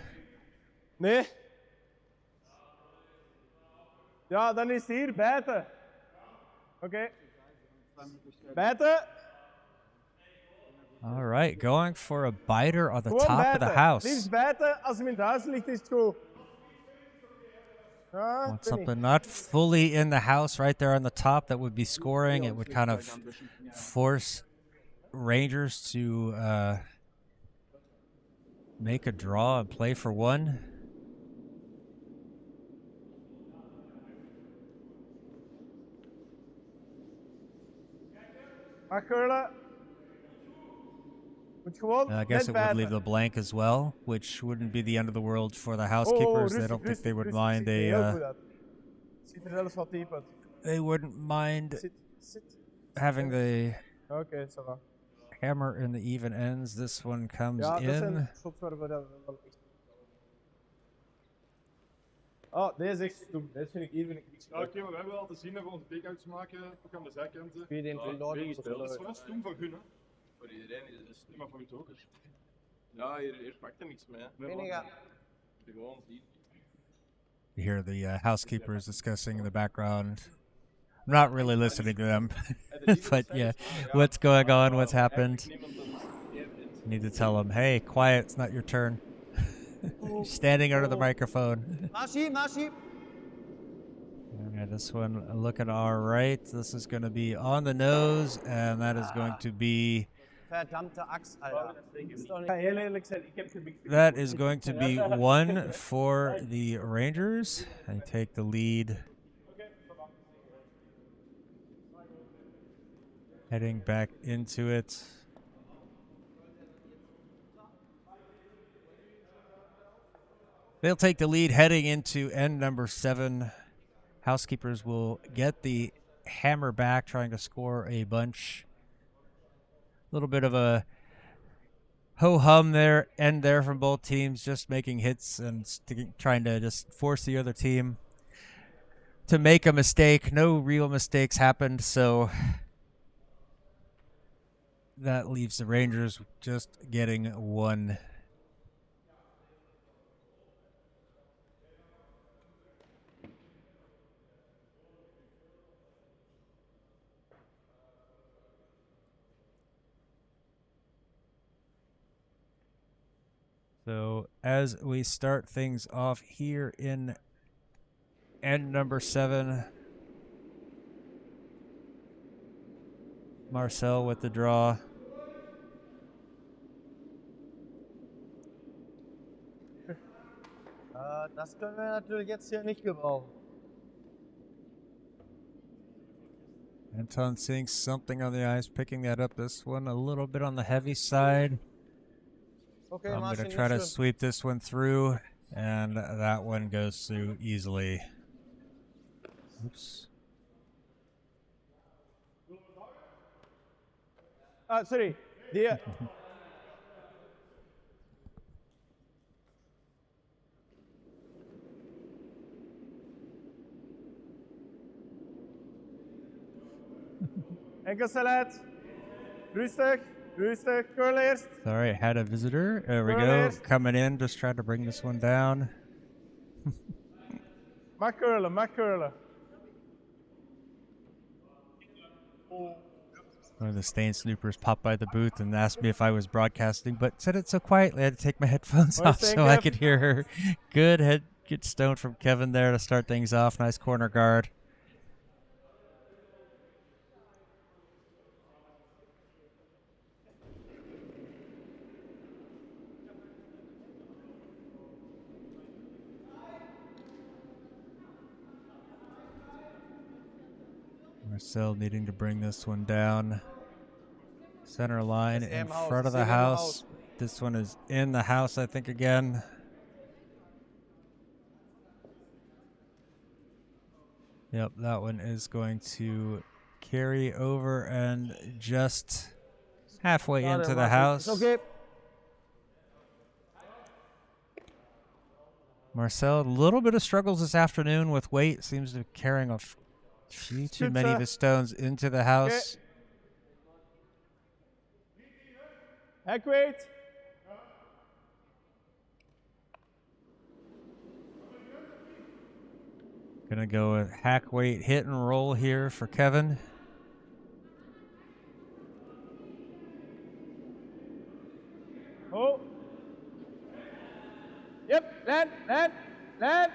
Nee. Ja, dan is hier bijten. Oké. Bijten. all right, going for a biter on the Gewoon top of the bijten. house. Liefst bijten. Als hem in het huis ligt, is het goed. Ja, Want ik weet niet. something not fully in the house right there on the top that would be scoring. It would kind of force Rangers to make a draw and play for 1. Mag curlen. Moet gewoon I guess net it would leave bijten. the blank as well, which wouldn't be the end of the world for the Housekeepers. They rustig, don't think rustig, they would rustig. mind Ziet er heel a. goed uit. Ziet er zelfs wat diep uit. They wouldn't mind Zit. having the Oké, ça va. hammer in the even ends. This one comes Ja, dat in. zijn shots waar we dat wel echt... Oh, deze is echt stom. Deze vind ik hier niks. Ja, oké, maar we hebben laten zien dat we onze take-outs maken, ook aan de zijkanten. Wie den verloren Dat is vooral stom van hun, hè. Voor iedereen is het Maar voor u ook. Ja, hier pakt er niks mee. Weniger. Gewoon zien. You hear the housekeepers discussing in the background. I'm not really listening to them, but yeah, what's going on, what's happened. Niemand dat evidence Need to tell him, hey, quiet, it's not your turn. You're standing under the microphone. Marschi, Marschi. Okay, this one looking all right. This is going to be on the nose, and that is going to be... Verdammte Axt, Alter. Heel eerlijk zijn, ik heb gewicht. That is going to be 1 for the Rangers. They take the lead. Heading back into it. They'll take the lead heading into end number 7. Housekeepers will get the hammer back, trying to score a bunch. A little bit of a ho-hum there, end there from both teams, just making hits and trying to just force the other team to make a mistake. No real mistakes happened, so that leaves the Rangers just getting 1. So as we start things off here in end number 7, Marcel with the draw. Das können wir natürlich jetzt hier nicht gebrauchen. Anton seeing something on the ice, picking that up. This one a little bit on the heavy side. Okay, I'm going to Marschi, try to nicht schlimm. sweep this one through, and that one goes through easily. Oops. Sorry. Die... Enkelsnelheid. Rustig. Rustig. Curl eerst. Sorry, had a visitor. There we go. Curlers. Coming in, just trying to bring this one down. Mag curlen, mag curlen. One of the stain snoopers popped by the booth and asked me if I was broadcasting, but said it so quietly I had to take my headphones What are you off saying, so I Kev? could hear her. Good stone from Kevin there to start things off. Nice corner guard. Marcel needing to bring this one down. Center line It's in im Haus, front of it's the im house. This one is in the house, I think, again. Yep, that one is going to carry over and just halfway Schade, into the Marschi. house. Ist okay. Marcel, a little bit of struggles this afternoon with weight. Seems to be carrying a few too Good, many sir. of his stones into the house. Hek weight. Gonna go with hack weight hit and roll here for Kevin. Oh. Yep. Land. Land. Land.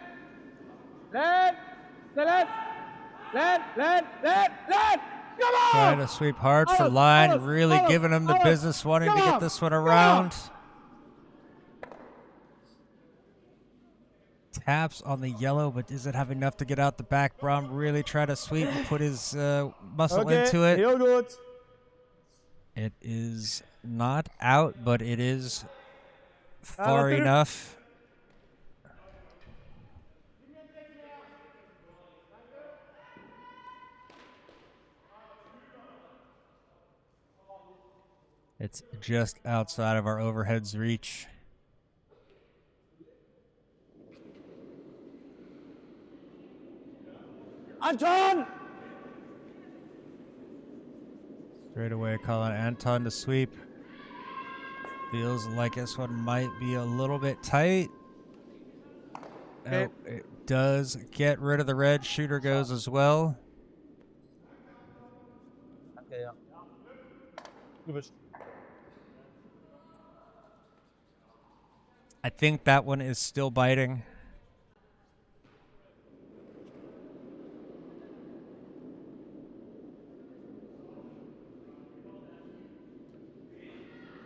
Land. Snelheid. Land. Land. Land. Land. Come on! Trying to sweep hard for Olive, line. Olive, Really Olive, giving him the Olive. business, wanting to Come get on, this one come on. around. Taps on the yellow, but does it have enough to get out the back? Brom really try to sweep and put his muscle Okay, into it. heel goed. It is not out, but it is far terug. enough. It's just outside of our overhead's reach. Anton! Straight away calling Anton to sweep. Feels like this one might be a little bit tight. Okay. Oh, it does get rid of the red. Shooter goes as well. Okay, ja. Du bist. I think that one is still biting.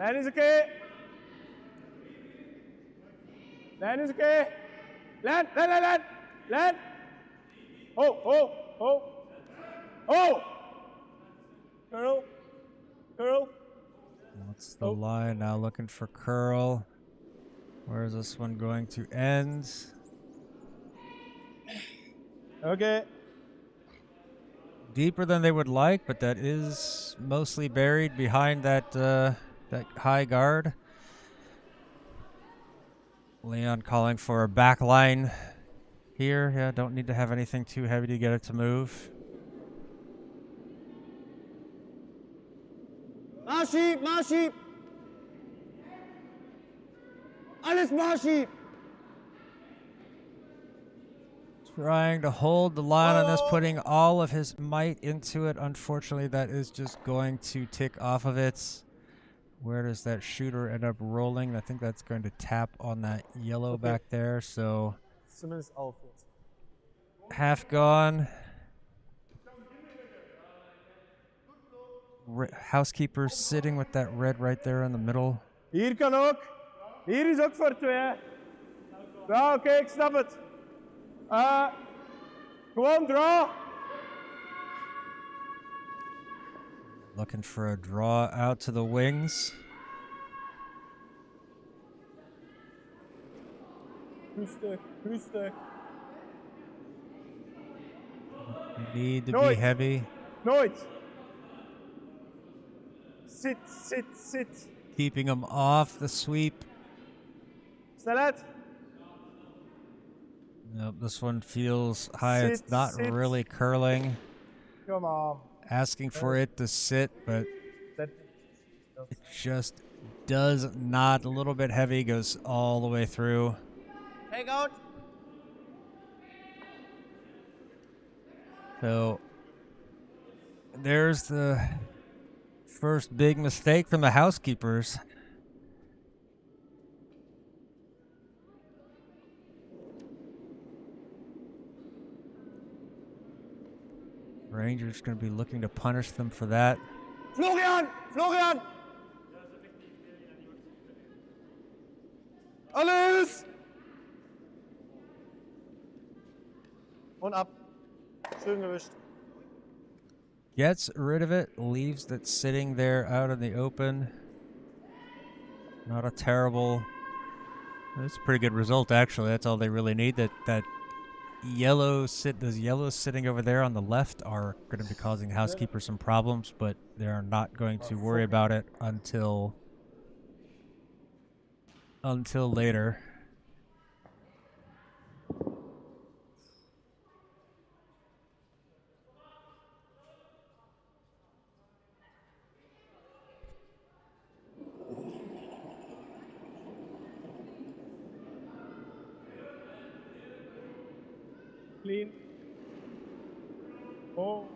Line is okay. Line is okay. Land. Oh. Curl. What's the line now? Looking for curl. Where is this one going to end? Okay. Deeper than they would like, but that is mostly buried behind that that high guard. Leon calling for a back line here. Yeah, don't need to have anything too heavy to get it to move. Marschschieb! Alles Marschschieb! Trying to hold the line on this, putting all of his might into it. Unfortunately, that is just going to tick off of it. Where does that shooter end up rolling? I think that's going to tap on that yellow back there. So Zumindest aufwärts. half gone. Housekeepers sitting with that red right there in the middle. Hier kan ook. Hier is ook voor 2. Ja, oké, ik snap het. Gewoon draw. Looking for a draw out to the wings. Rustig. Need to be heavy. Nooit. Sit. Keeping him off the sweep. Snelheid. Nope, this one feels high. It's not Sit. really curling. Come on. Asking for it to sit, but it just does not. A little bit heavy, goes all the way through. Take out! So there's the first big mistake from the Housekeepers. Rangers going to be looking to punish them for that. Florian! Alles! Und ab. Schön gewischt. Gets rid of it, leaves that sitting there out in the open. Not a terrible. That's a pretty good result, actually. That's all they really need. Those yellows sitting over there on the left are going to be causing Housekeepers some problems, but they're not going to worry about it until later. Clean. Oh.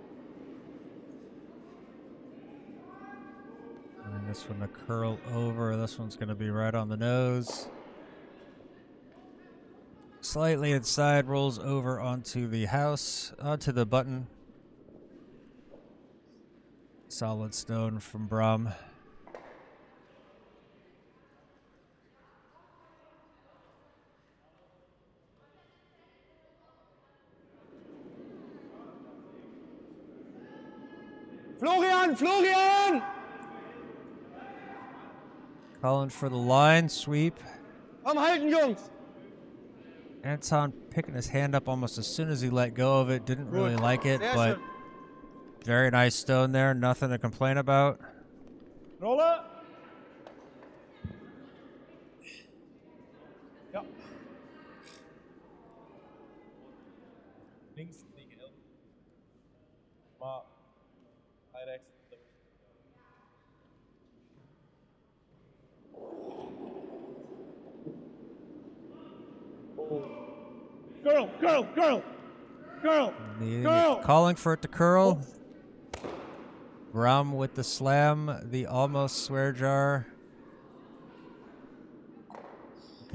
And this one to curl over. This one's going to be right on the nose. Slightly inside, rolls over onto the button. Solid stone from Brom. Florian! Calling for the line sweep. Am halten, Jungs! Anton picking his hand up almost as soon as he let go of it. Didn't really like it, Sehr but schön. very nice stone there. Nothing to complain about. Rollen. Ja. Links tegen 11. Maar hij rechts. Curl. Calling for it to curl. Brom with the slam, the almost swear jar.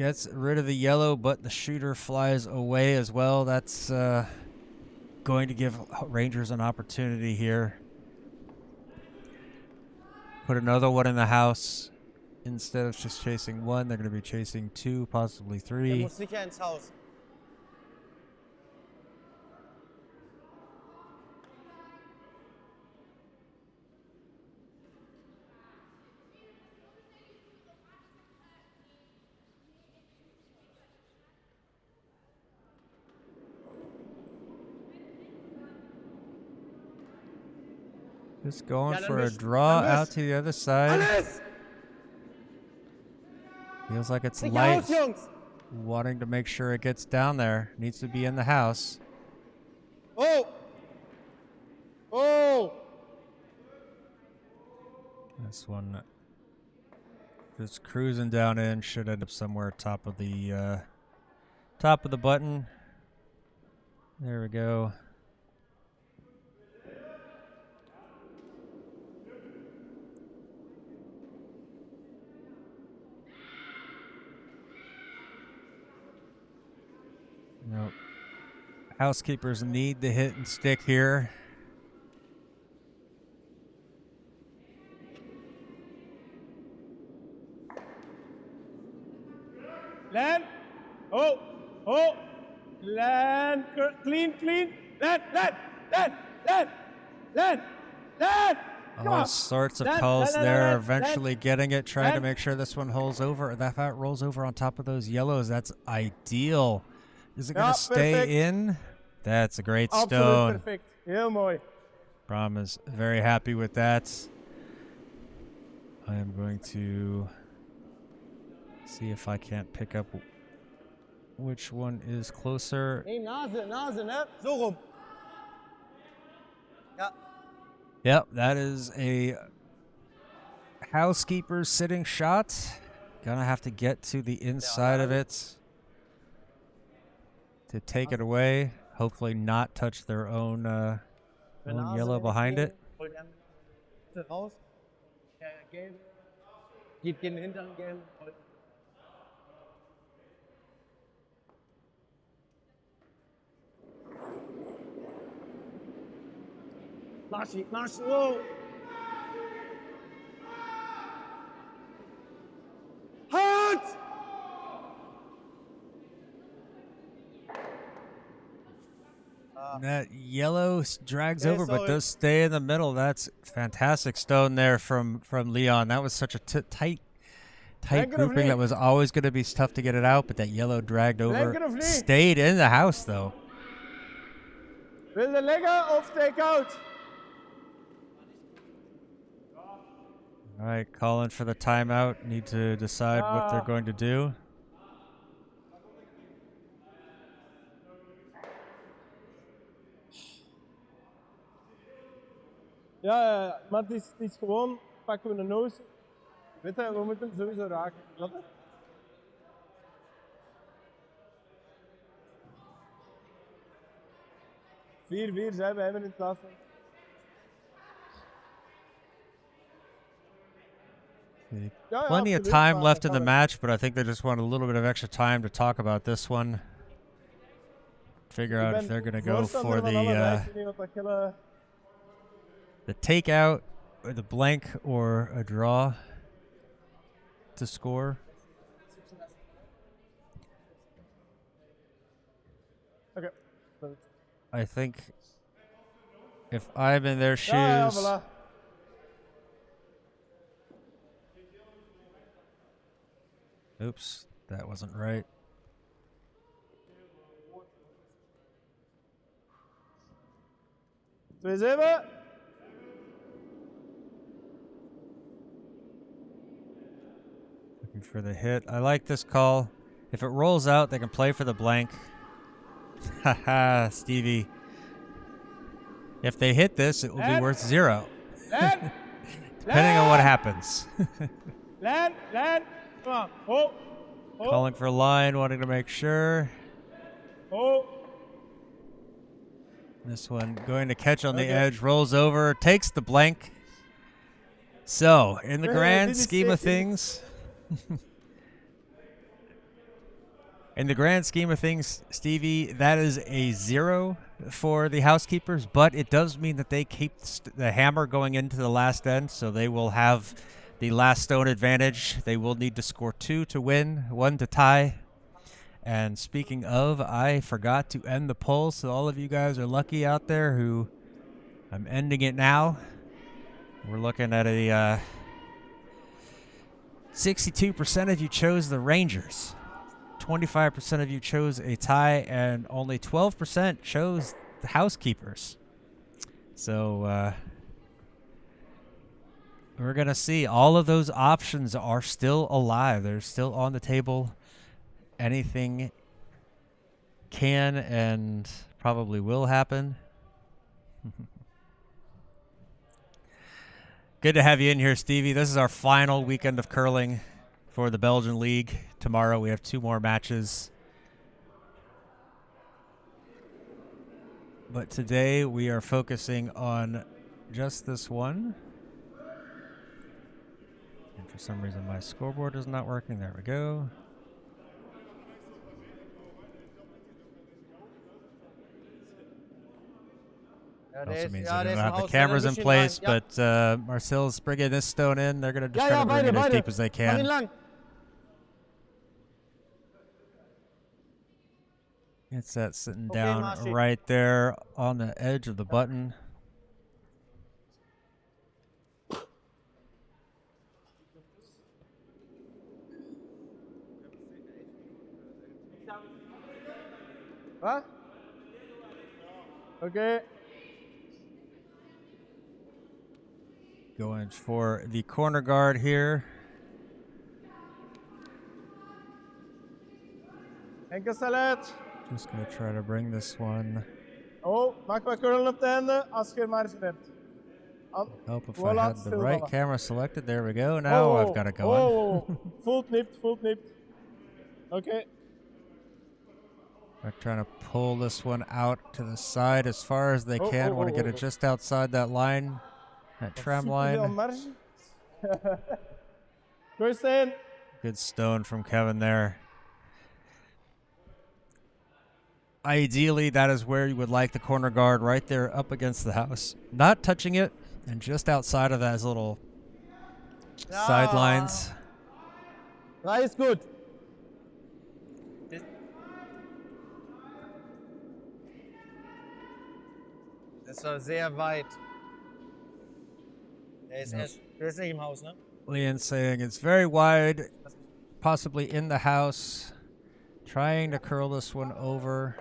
Gets rid of the yellow, but the shooter flies away as well. That's going to give Rangers an opportunity here. Put another one in the house. Instead of just chasing one, they're going to be chasing two, possibly Der three. muss sicher ins Haus. Just going Ja, dann for a misch, draw dann misch. out to the other side. Alles! Feels like it's Sicher light. Haus, Jungs! Wanting to make sure it gets down there. Needs to be in the house. Oh! Oh! This one just cruising down in. Should end up somewhere top of the button. There we go. Nope. Housekeepers need the hit and stick here. Land. Oh. Oh. Land. Clean. Clean. Land. Land. Land. Land. Land. Land. Come All on. sorts of Land, calls land, there. land, Eventually getting it, trying to land. make sure this one holds over. If that rolls over on top of those yellows, that's ideal. Is it going Ja, to stay perfect. in? That's a great Absoluut stone. perfect. Heel mooi. Bram is very happy with that. I am going to see if I can't pick up which one is closer. Nee, Nase, ne? So rum. Ja. Yep, that is a Housekeeper sitting shot. Gonna have to get to the inside of it to take it away. Hopefully not touch their own, own yellow behind it. Holt er bitte raus. Der gelbe. Geht den hinteren gelben. Holt. Marschi. Oh. Hand! That yellow drags Yeah, over, but sorry. does stay in the middle. That's fantastic stone there from Leon. That was such a tight Lekker of grouping niet? that was always going to be tough to get it out, but that yellow dragged over. Lekker of niet? Stayed in the house, though. Wil je leggen of take out? All right, calling for the timeout. Need to decide what they're going to do. Ja, maar het is gewoon, pakken we een nose. Weet je, we moeten hem sowieso raken. Snap je? Vier zijn we hebben in plaats van. Ja, Plenty of absoluut, time maar left dat in the kan match, but I think they just want a little bit of extra time to talk about this one. Figure Ik out ben if they're going to go voorstander for van allebei. the Ik weet niet wat dat hele- the takeout, or the blank, or a draw to score. Oké. I think if I'm in their Ja, shoes, voilà. oops, that wasn't right. Twee zeven. Looking for the hit. I like this call. If it rolls out, they can play for the blank. Haha, Stevie. If they hit this, it will be worth 0. Land. Depending on what happens. Land. Come on. Oh. Calling for line, wanting to make sure. Oh. This one going to catch on the edge, rolls over, takes the blank. So, in the grand scheme of things, in the grand scheme of things, Stevie, that is a 0 for the Housekeepers, but it does mean that they keep the hammer going into the last end, so they will have the last stone advantage. They will need to score 2 to win, 1 to tie. And speaking of, I forgot to end the poll, so all of you guys are lucky out there who I'm ending it now. We're looking at a 62% of you chose the Rangers. 25% of you chose a tie, and only 12% chose the Housekeepers. So we're going to see. All of those options are still alive. They're still on the table. Anything can and probably will happen. Good to have you in here, Stevie. This is our final weekend of curling for the Belgian League. Tomorrow we have 2 more matches. But today we are focusing on just this one. And for some reason my scoreboard is not working. There we go. Also means they don't have the cameras in place, but Marcel's bringing this stone in. They're going to just try to bring it as deep as they can. It's that sitting down right there on the edge of the button. What? Okay. Going for the corner guard here. Enkelstellet. Just going to try to bring this one. Oh, maak maar curlen op het einde als je maar eens hebt. Hope if I had the right camera selected. There we go. Now I've got it going. Oh, full knipped, full knipped. Okay. They're trying to pull this one out to the side as far as they can. Want to get it just outside that line, that tram line. Good stone from Kevin there. Ideally, that is where you would like the corner guard, right there up against the house. Not touching it, and just outside of those little sidelines. Drei ist gut. Das war sehr weit. Der ist nicht im Haus, ne? Leon's saying it's very wide, possibly in the house. Trying to curl this one over.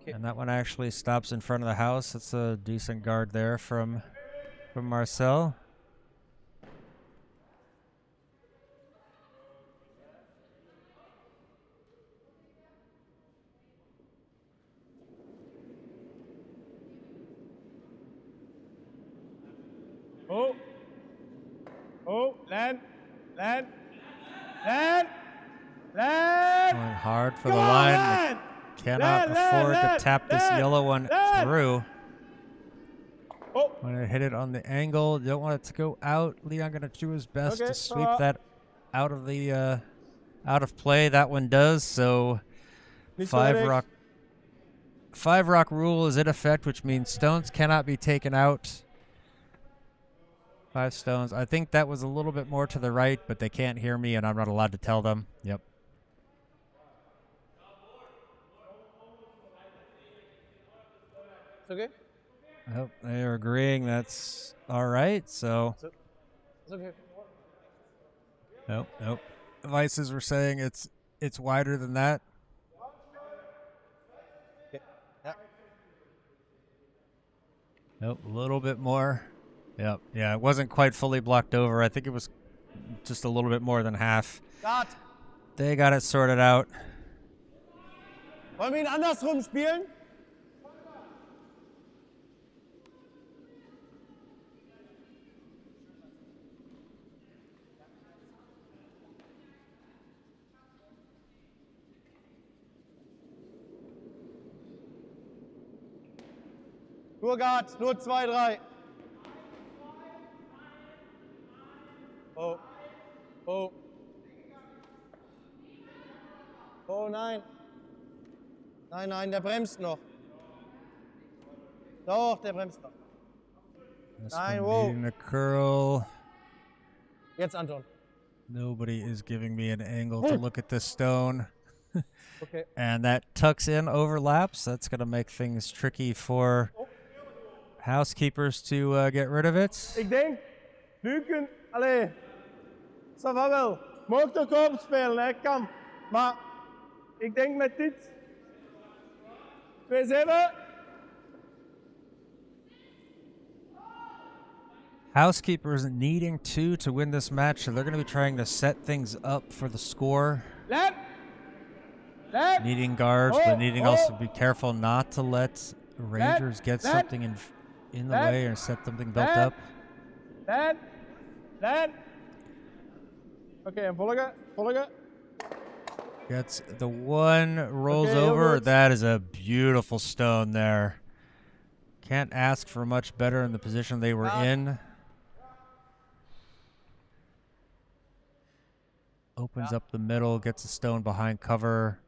And that one actually stops in front of the house. It's a decent guard there from Marcel. Land. Going hard for the line. Cannot afford to tap this yellow one through. Want to hit it on the angle. Don't want it to go out. Leon going to do his best to sweep that out of the out of play. That one does. So 5 rock rule is in effect, which means stones cannot be taken out. 5 stones. I think that was a little bit more to the right, but they can't hear me, and I'm not allowed to tell them. Yep. It's okay? Oh, they are agreeing that's all right, so. It's okay. Nope. Vices were saying it's wider than that. Okay. Yeah. Nope, a little bit more. Yep. Yeah, it wasn't quite fully blocked over. I think it was just a little bit more than half. Cut. They got it sorted out. Wollen wir ihn andersrum spielen? Nur Guard, nur 2, 3. Oh. Oh nein. Nein, nein, der bremst noch. Doch, der bremst noch. This Nein, one whoa. needing to curl. Jetzt Anton. Nobody is giving me an angle to look at this stone. Okay. And that tucks in, overlaps. That's going to make things tricky for Housekeepers to get rid of it. Ik denk, nu kunt, allee, ça va wel. Mocht ook opspelen, hè, kan. Maar ik denk met dit 2-7. Housekeepers needing 2 to win this match, so they're going to be trying to set things up for the score. Let. Let. Needing guards, but needing also to be careful not to let Rangers get Let. something in the Let. way or set something built Let. up. Let. Let. Oké, en volgen, volgen. Gets the one, rolls Okay, over. Hilbert. That is a beautiful stone there. Can't ask for much better in the position they were in. Opens up the middle, gets a stone behind cover.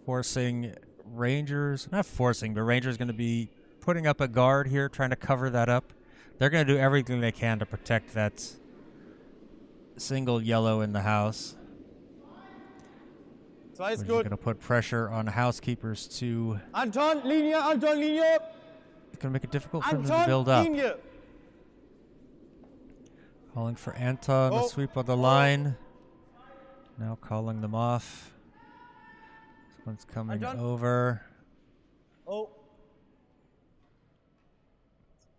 Forcing Rangers, not forcing, but Rangers going to be putting up a guard here, trying to cover that up. They're going to do everything they can to protect that single yellow in the house. Zwei ist Which is gut. going to put pressure on Housekeepers to... Anton, Linie, Anton, Linie. It's going to make it difficult for them to Anton, build up. Linie. Calling for Anton, the Oh. sweep of the line. Now calling them off. This one's coming Anton. over. Oh.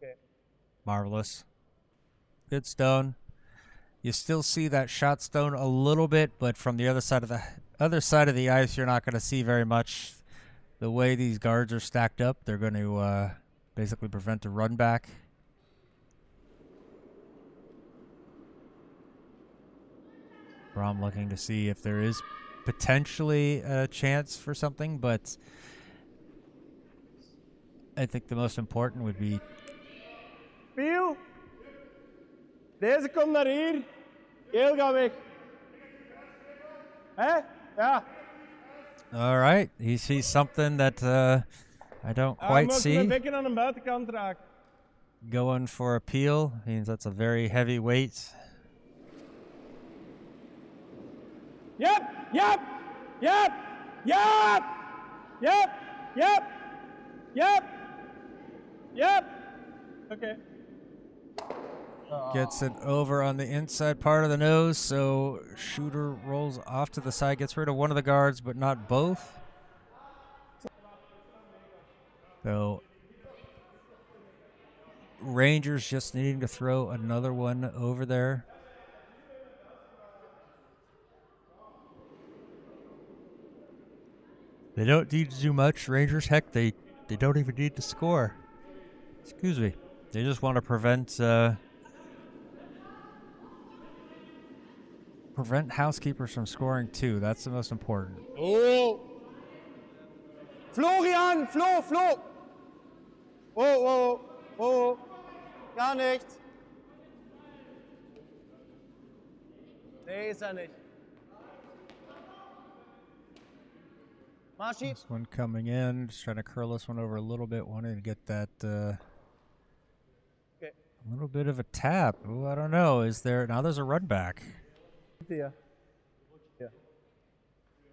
Okay. Marvelous. Good stone. You still see that shot stone a little bit, but from the other side of the ice, you're not going to see very much. The way these guards are stacked up, they're going to basically prevent a run back. Brom looking to see if there is potentially a chance for something, but I think the most important would be Piel. Deze komt naar hier. Geel gaat weg. Hè? Ja. all right. He sees something that I don't Hij quite moet see. mijn bekken aan de buitenkant raken. Going for a peel means that's a very heavy weight. Yep, yep, yep, yep, yep, yep, yep, yep. Okay. Gets it over on the inside part of the nose, so shooter rolls off to the side, gets rid of one of the guards, but not both. So Rangers just needing to throw another one over there. They don't need to do much. Rangers, heck, they don't even need to score. Excuse me. They just want to prevent Housekeepers from scoring 2. That's the most important. Oh. Florian, Flo, Flo. Oh, oh, oh. Gar nicht. Nee, ist er nicht. Marschi. This one coming in, just trying to curl this one over a little bit, wanting to get that Okay. a little bit of a tap. Ooh, I don't know. Is there now? There's a run back. Ja.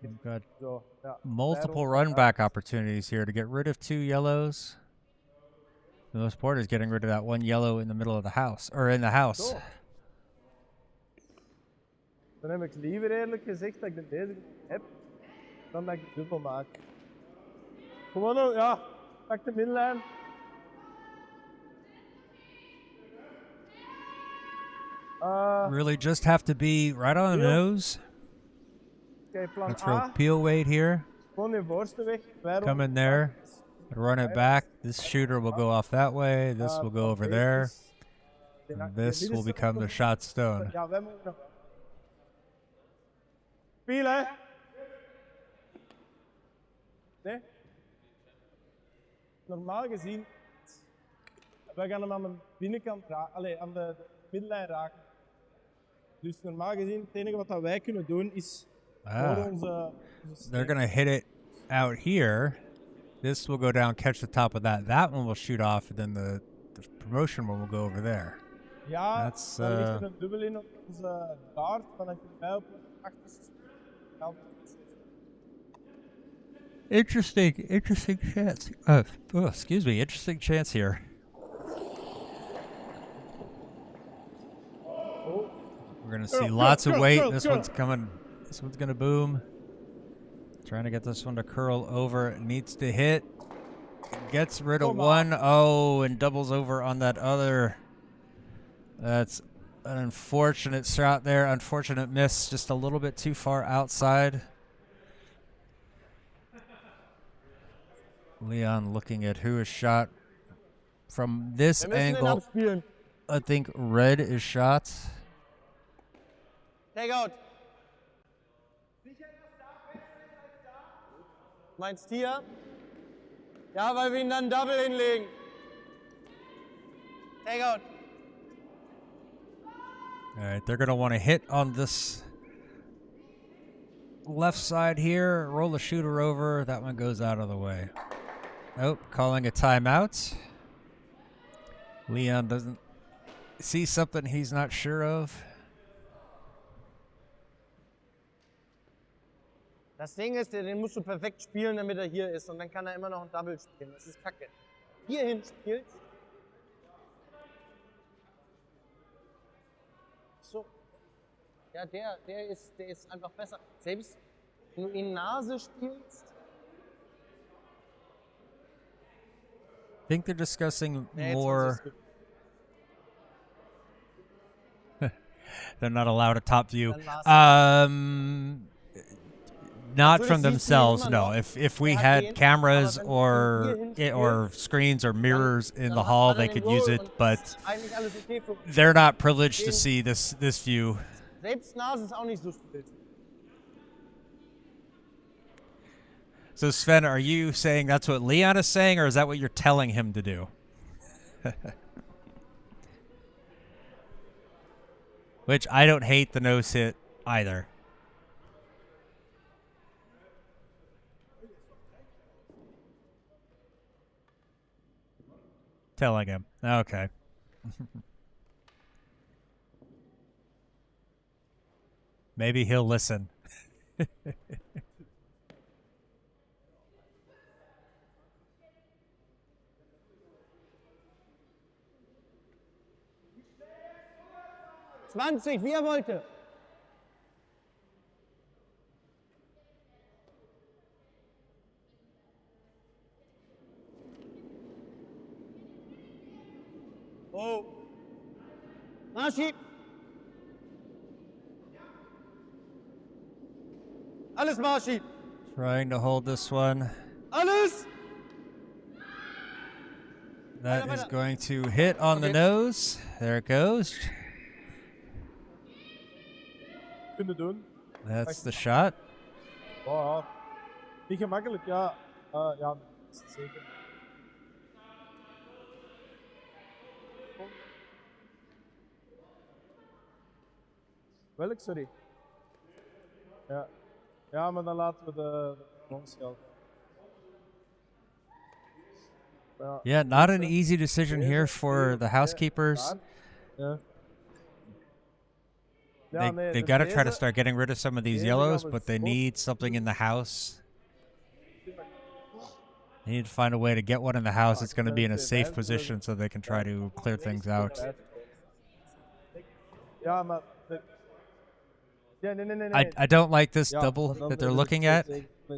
We've got Zo, ja. multiple run back opportunities here to get rid of 2 yellows. The most important is getting rid of that one yellow in the middle of the house, or in the house. Zo. Dan heb ik liever eerlijk gezegd dat ik deze heb, dan dat ik het dubbel maak. Gewoon, ja, pak de middenlijn. Really just have to be right on the Yeah. nose. Kijk, plan Let's throw A, peel weight here. gewoon je voorste weg. Wij Come in there. Run it back. This shooter will go off that way. This will go over there. And this will become the shot stone. Ja, wij moeten nog. Piel, hè? Nee? Normaal gezien, wij gaan hem aan de binnenkant raken, allee, aan de middenlijn raken. Dus normaal gezien, het enige wat wij kunnen doen is voor onze They're going to hit it out here. This will go down, catch the top of that. That one will shoot off, and then the promotion one will go over there. Ja, That's, dan ligt er een dubbel in op onze dart, maar dan kunnen wij op de achterste kant. Interesting chance. Excuse me, interesting chance here. We're gonna see lots of weight. This one's coming. This one's gonna boom. Trying to get this one to curl over. Needs to hit. Gets rid of one. Oh, and doubles over on that other. That's an unfortunate shot there. Unfortunate miss. Just a little bit too far outside. Leon looking at who is shot from this angle. I think red is shot. Take out. Meinst hier? Ja, weil wir ihn dann Double hinlegen. Take out. All right, they're going to want to hit on this left side here, roll the shooter over. That one goes out of the way. Nope, calling a timeout. Leon doesn't see something he's not sure of. Das Ding ist, den musst du perfekt spielen, damit er hier ist. Und dann kann er immer noch ein Double spielen. Das ist kacke. Hierhin spielst. So. Ja, der ist einfach besser. Selbst wenn du in Nase spielst. I think they're discussing more. They're not allowed a top view. Not from themselves, no. If we had cameras or screens or mirrors in the hall, they could use it, but they're not privileged to see this view. Selbst Nase ist auch nicht so spät. So Sven, are you saying that's what Leon is saying, or is that what you're telling him to do? Which I don't hate the nose hit either. Telling him. Okay. Maybe he'll listen. 20, wie er wollte. Oh. Marschi. Alles Marschi. Trying to hold this one. Alles. That is going to hit on the nose. There it goes. Kunnen doen. That's the shot. Oh, niet gemakkelijk, ja. Ja, zeker. Welk, sorry? Ja. Ja, maar dan laten we de ons gelden. Yeah, not an easy decision here for the Housekeepers. Yeah. They got to try to start getting rid of some of these yellows, but they need something in the house. They need to find a way to get one in the house that's going to be in a safe position so they can try to clear things out. I don't like this double that they're looking at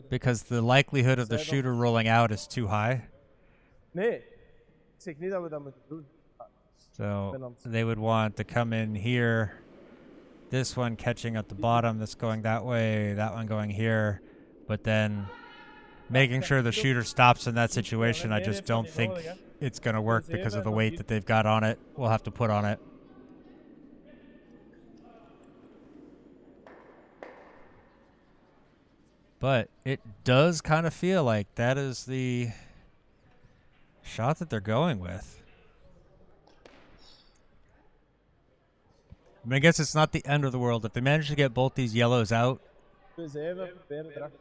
because the likelihood of the shooter rolling out is too high. So they would want to come in here. This one catching at the bottom, that's going that way, that one going here, but then making sure the shooter stops in that situation, I just don't think it's going to work because of the weight that they've got on it. We'll have to put on it. But it does kind of feel like that is the shot that they're going with. I mean, I guess it's not the end of the world. If they manage to get both these yellows out, 2-7, proberen erachter.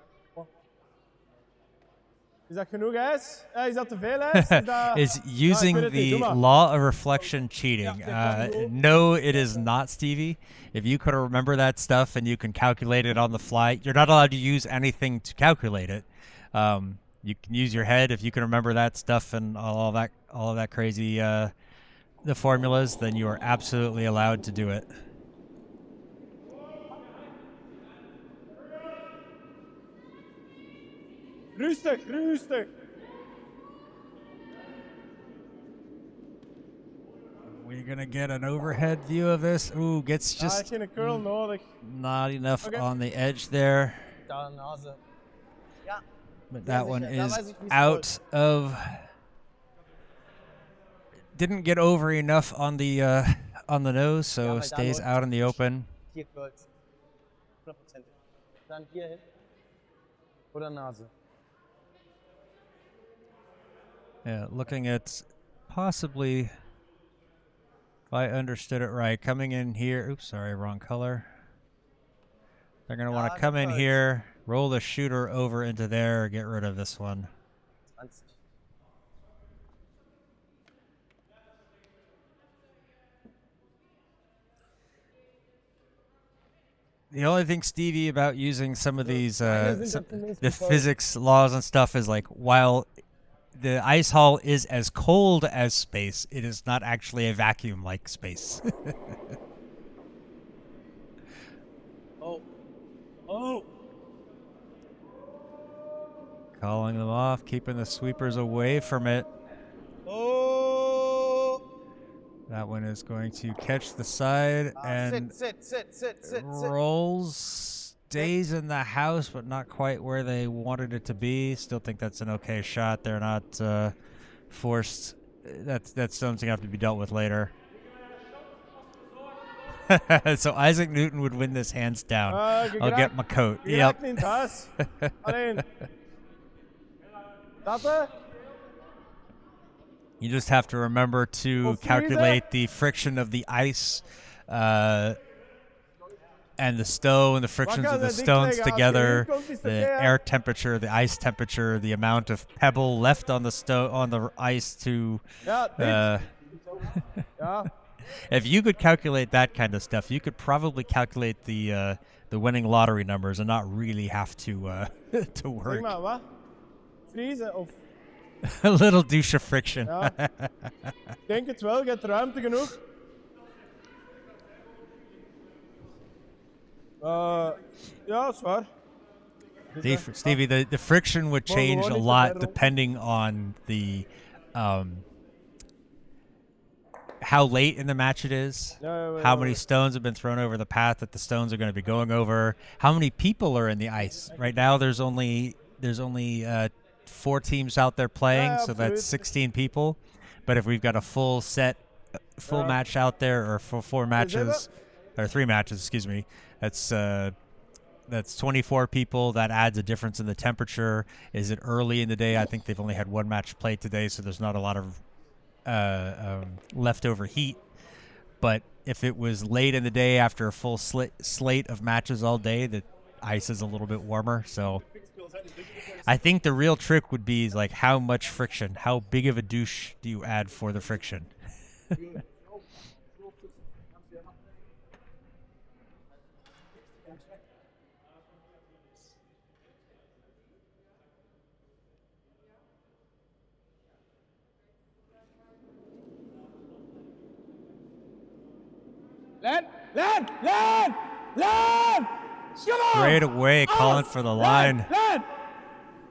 Is dat genoeg ijs? Is dat te veel ijs? Is, dat... is using the law of reflection cheating. No, it is not, Stevie. If you could remember that stuff and you can calculate it on the fly, you're not allowed to use anything to calculate it. You can use your head if you can remember that stuff and all of that crazy the formulas. Then you are absolutely allowed to do it. Rustig, rustig. We're gonna get an overhead view of this. Ooh, gets just geen curl nodig. not enough on the edge there. Ja. But that one is out of. Didn't get over enough on the nose, so stays out in the open. 4 Curls. 100%. Dann hier hin. Oder Nase. Yeah, looking at possibly, if I understood it right, coming in here. Oops, sorry, wrong color. They're going to want to come in here, roll the shooter over into there, get rid of this one. 20. The only thing, Stevie, about using some of these the physics laws and stuff is like, while the ice hall is as cold as space, it is not actually a vacuum like space. Oh. Calling them off, keeping the sweepers away from it. Oh. That one is going to catch the side and Sit. rolls. Stays in the house, but not quite where they wanted it to be. Still think that's an okay shot. They're not forced. That's something to have to be dealt with later. So Isaac Newton would win this hands down. I'll get my coat. Yep. You just have to remember to calculate the friction of the ice and the stone, the frictions of the stones together, the air temperature, the ice temperature, the amount of pebble left on the ice to. If you could calculate that kind of stuff, you could probably calculate the winning lottery numbers and not really have to to work. A little douche of friction. Denk het wel, je hebt ruimte genoeg. Ja, zwaar. Stevie, the friction would change a lot depending on the how late in the match it is, how many stones have been thrown over the path that the stones are going to be going over, how many people are in the ice. Right now, there's only 4 teams out there playing, so that's 16 people. But if we've got a full match out there, or for 4 matches, or 3 matches, excuse me, that's 24 people. That adds a difference in the temperature. Is it early in the day? I think they've only had 1 match played today, so there's not a lot of leftover heat. But if it was late in the day after a full slate of matches all day, the ice is a little bit warmer. So I think the real trick would be like how much friction, how big of a douche do you add for the friction? Land! Straight away, calling for the line.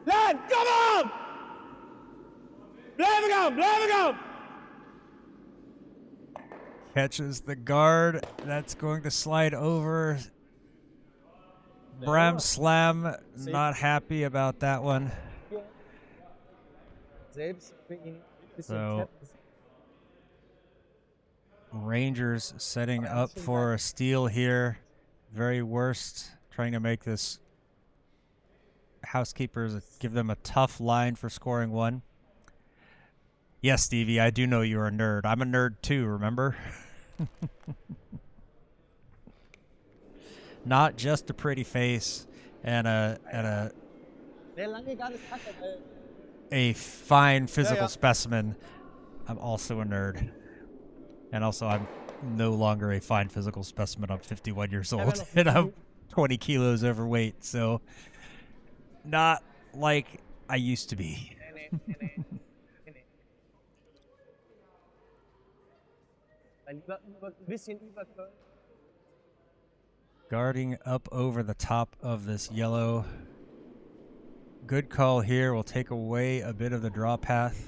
Land, come on! Blijven gaan! Catches the guard. That's going to slide over. Bram Slam, not happy about that one. So, Rangers setting up for a steal here. Very worst. Trying to make this Housekeepers give them a tough line for scoring 1. Yes, Stevie, I do know you're a nerd. I'm a nerd too, remember? not just a pretty face and a fine physical specimen. I'm also a nerd. And also, I'm no longer a fine physical specimen. I'm 51 years old, and I'm 20 kilos overweight, so not like I used to be. Guarding up over the top of this yellow. Good call here. Will take away a bit of the draw path.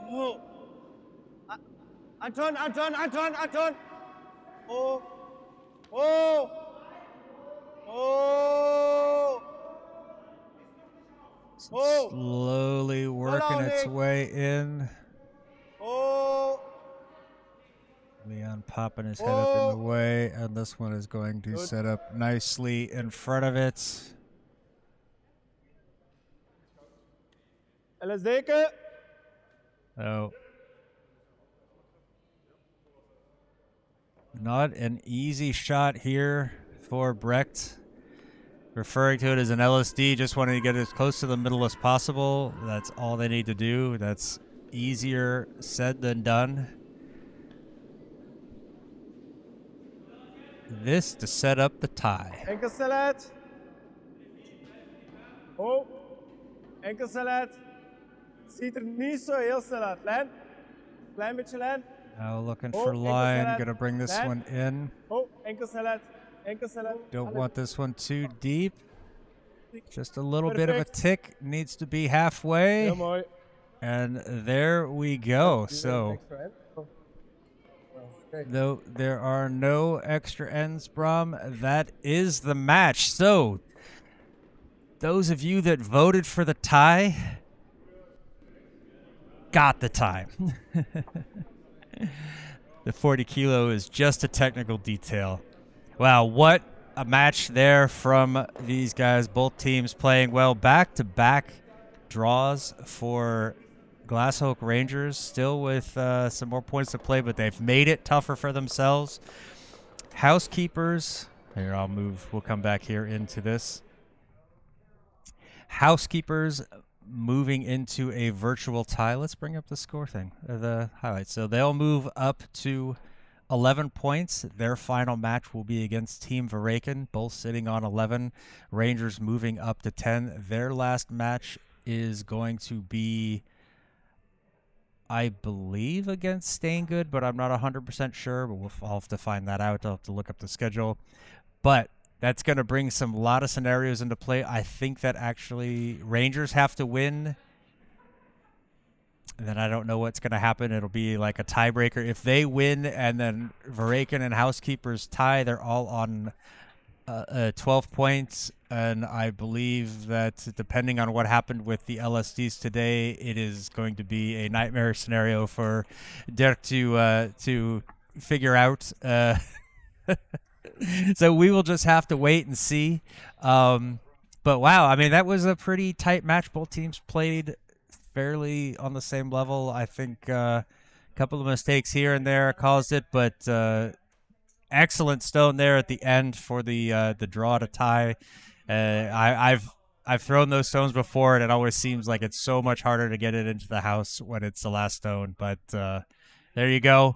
Oh. Anton. Oh. Oh. Oh. Oh. Slowly working its way in. Oh. Leon popping his head up in the way, and this one is going to set up nicely in front of it. LSD'ke. Oh. Not an easy shot here for Brecht. Referring to it as an LSD, just wanting to get as close to the middle as possible. That's all they need to do. That's easier said than done. This to set up the tie. Enkelstellet. Oh. Enkelstellet. Ziet niet zo heel snel uit. Lijn. Klein beetje lijn. Now looking for line. Gonna bring this one in. Oh, enkelstellet. Enkelstellet. Don't want this one too deep. Just a little bit of a tick. Needs to be halfway. Heel mooi. And there we go. So, though there are no extra ends, Brom, that is the match. So, those of you that voted for the tie got the tie. The 40 kilo is just a technical detail. Wow, what a match there from these guys. Both teams playing well. Back-to-back draws for Glashoch Rangers, still with some more points to play, but they've made it tougher for themselves. Housekeepers, here I'll move, we'll come back here into this. Housekeepers moving into a virtual tie. Let's bring up the score thing, the highlights. So they'll move up to 11 points. Their final match will be against Team Verreken, both sitting on 11. Rangers moving up to 10. Their last match is going to be, I believe, against Staingood, but I'm not 100% sure, but I'll have to find that out. I'll have to look up the schedule. But that's going to bring some lot of scenarios into play. I think that actually Rangers have to win. And then I don't know what's going to happen. It'll be like a tiebreaker. If they win and then Verreken and Housekeepers tie, they're all on 12 points. And I believe that depending on what happened with the LSDs today, it is going to be a nightmare scenario for Dirk to figure out. So we will just have to wait and see. But wow, I mean, that was a pretty tight match. Both teams played fairly on the same level. I think a couple of mistakes here and there caused it, but excellent stone there at the end for the draw to tie. I've thrown those stones before, and it always seems like it's so much harder to get it into the house when it's the last stone. But there you go.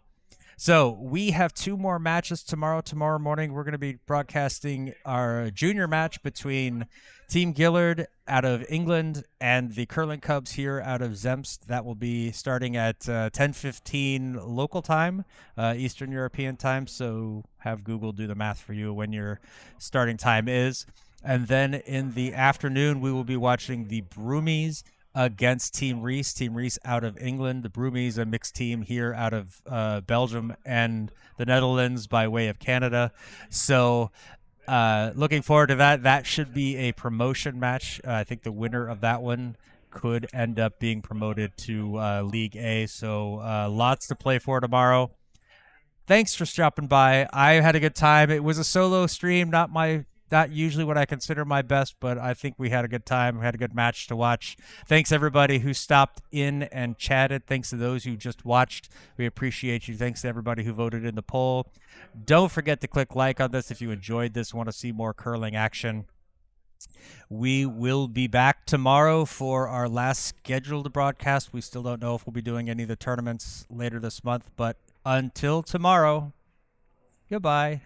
So we have two more matches tomorrow. Tomorrow morning, we're going to be broadcasting our junior match between Team Gillard out of England and the Curling Cubs here out of Zemst. That will be starting at 10:15 local time, Eastern European time. So have Google do the math for you when your starting time is. And then in the afternoon, we will be watching the Broomies against Team Reese. Team Reese out of England. The Broomies, a mixed team here out of Belgium and the Netherlands by way of Canada. So looking forward to that. That should be a promotion match. I think the winner of that one could end up being promoted to League A. So lots to play for tomorrow. Thanks for stopping by. I had a good time. It was a solo stream, not my not usually what I consider my best, but I think we had a good time. We had a good match to watch. Thanks everybody who stopped in and chatted. Thanks to those who just watched. We appreciate you. Thanks to everybody who voted in the poll. Don't forget to click like on this if you enjoyed this, want to see more curling action. We will be back tomorrow for our last scheduled broadcast. We still don't know if we'll be doing any of the tournaments later this month, but until tomorrow, goodbye.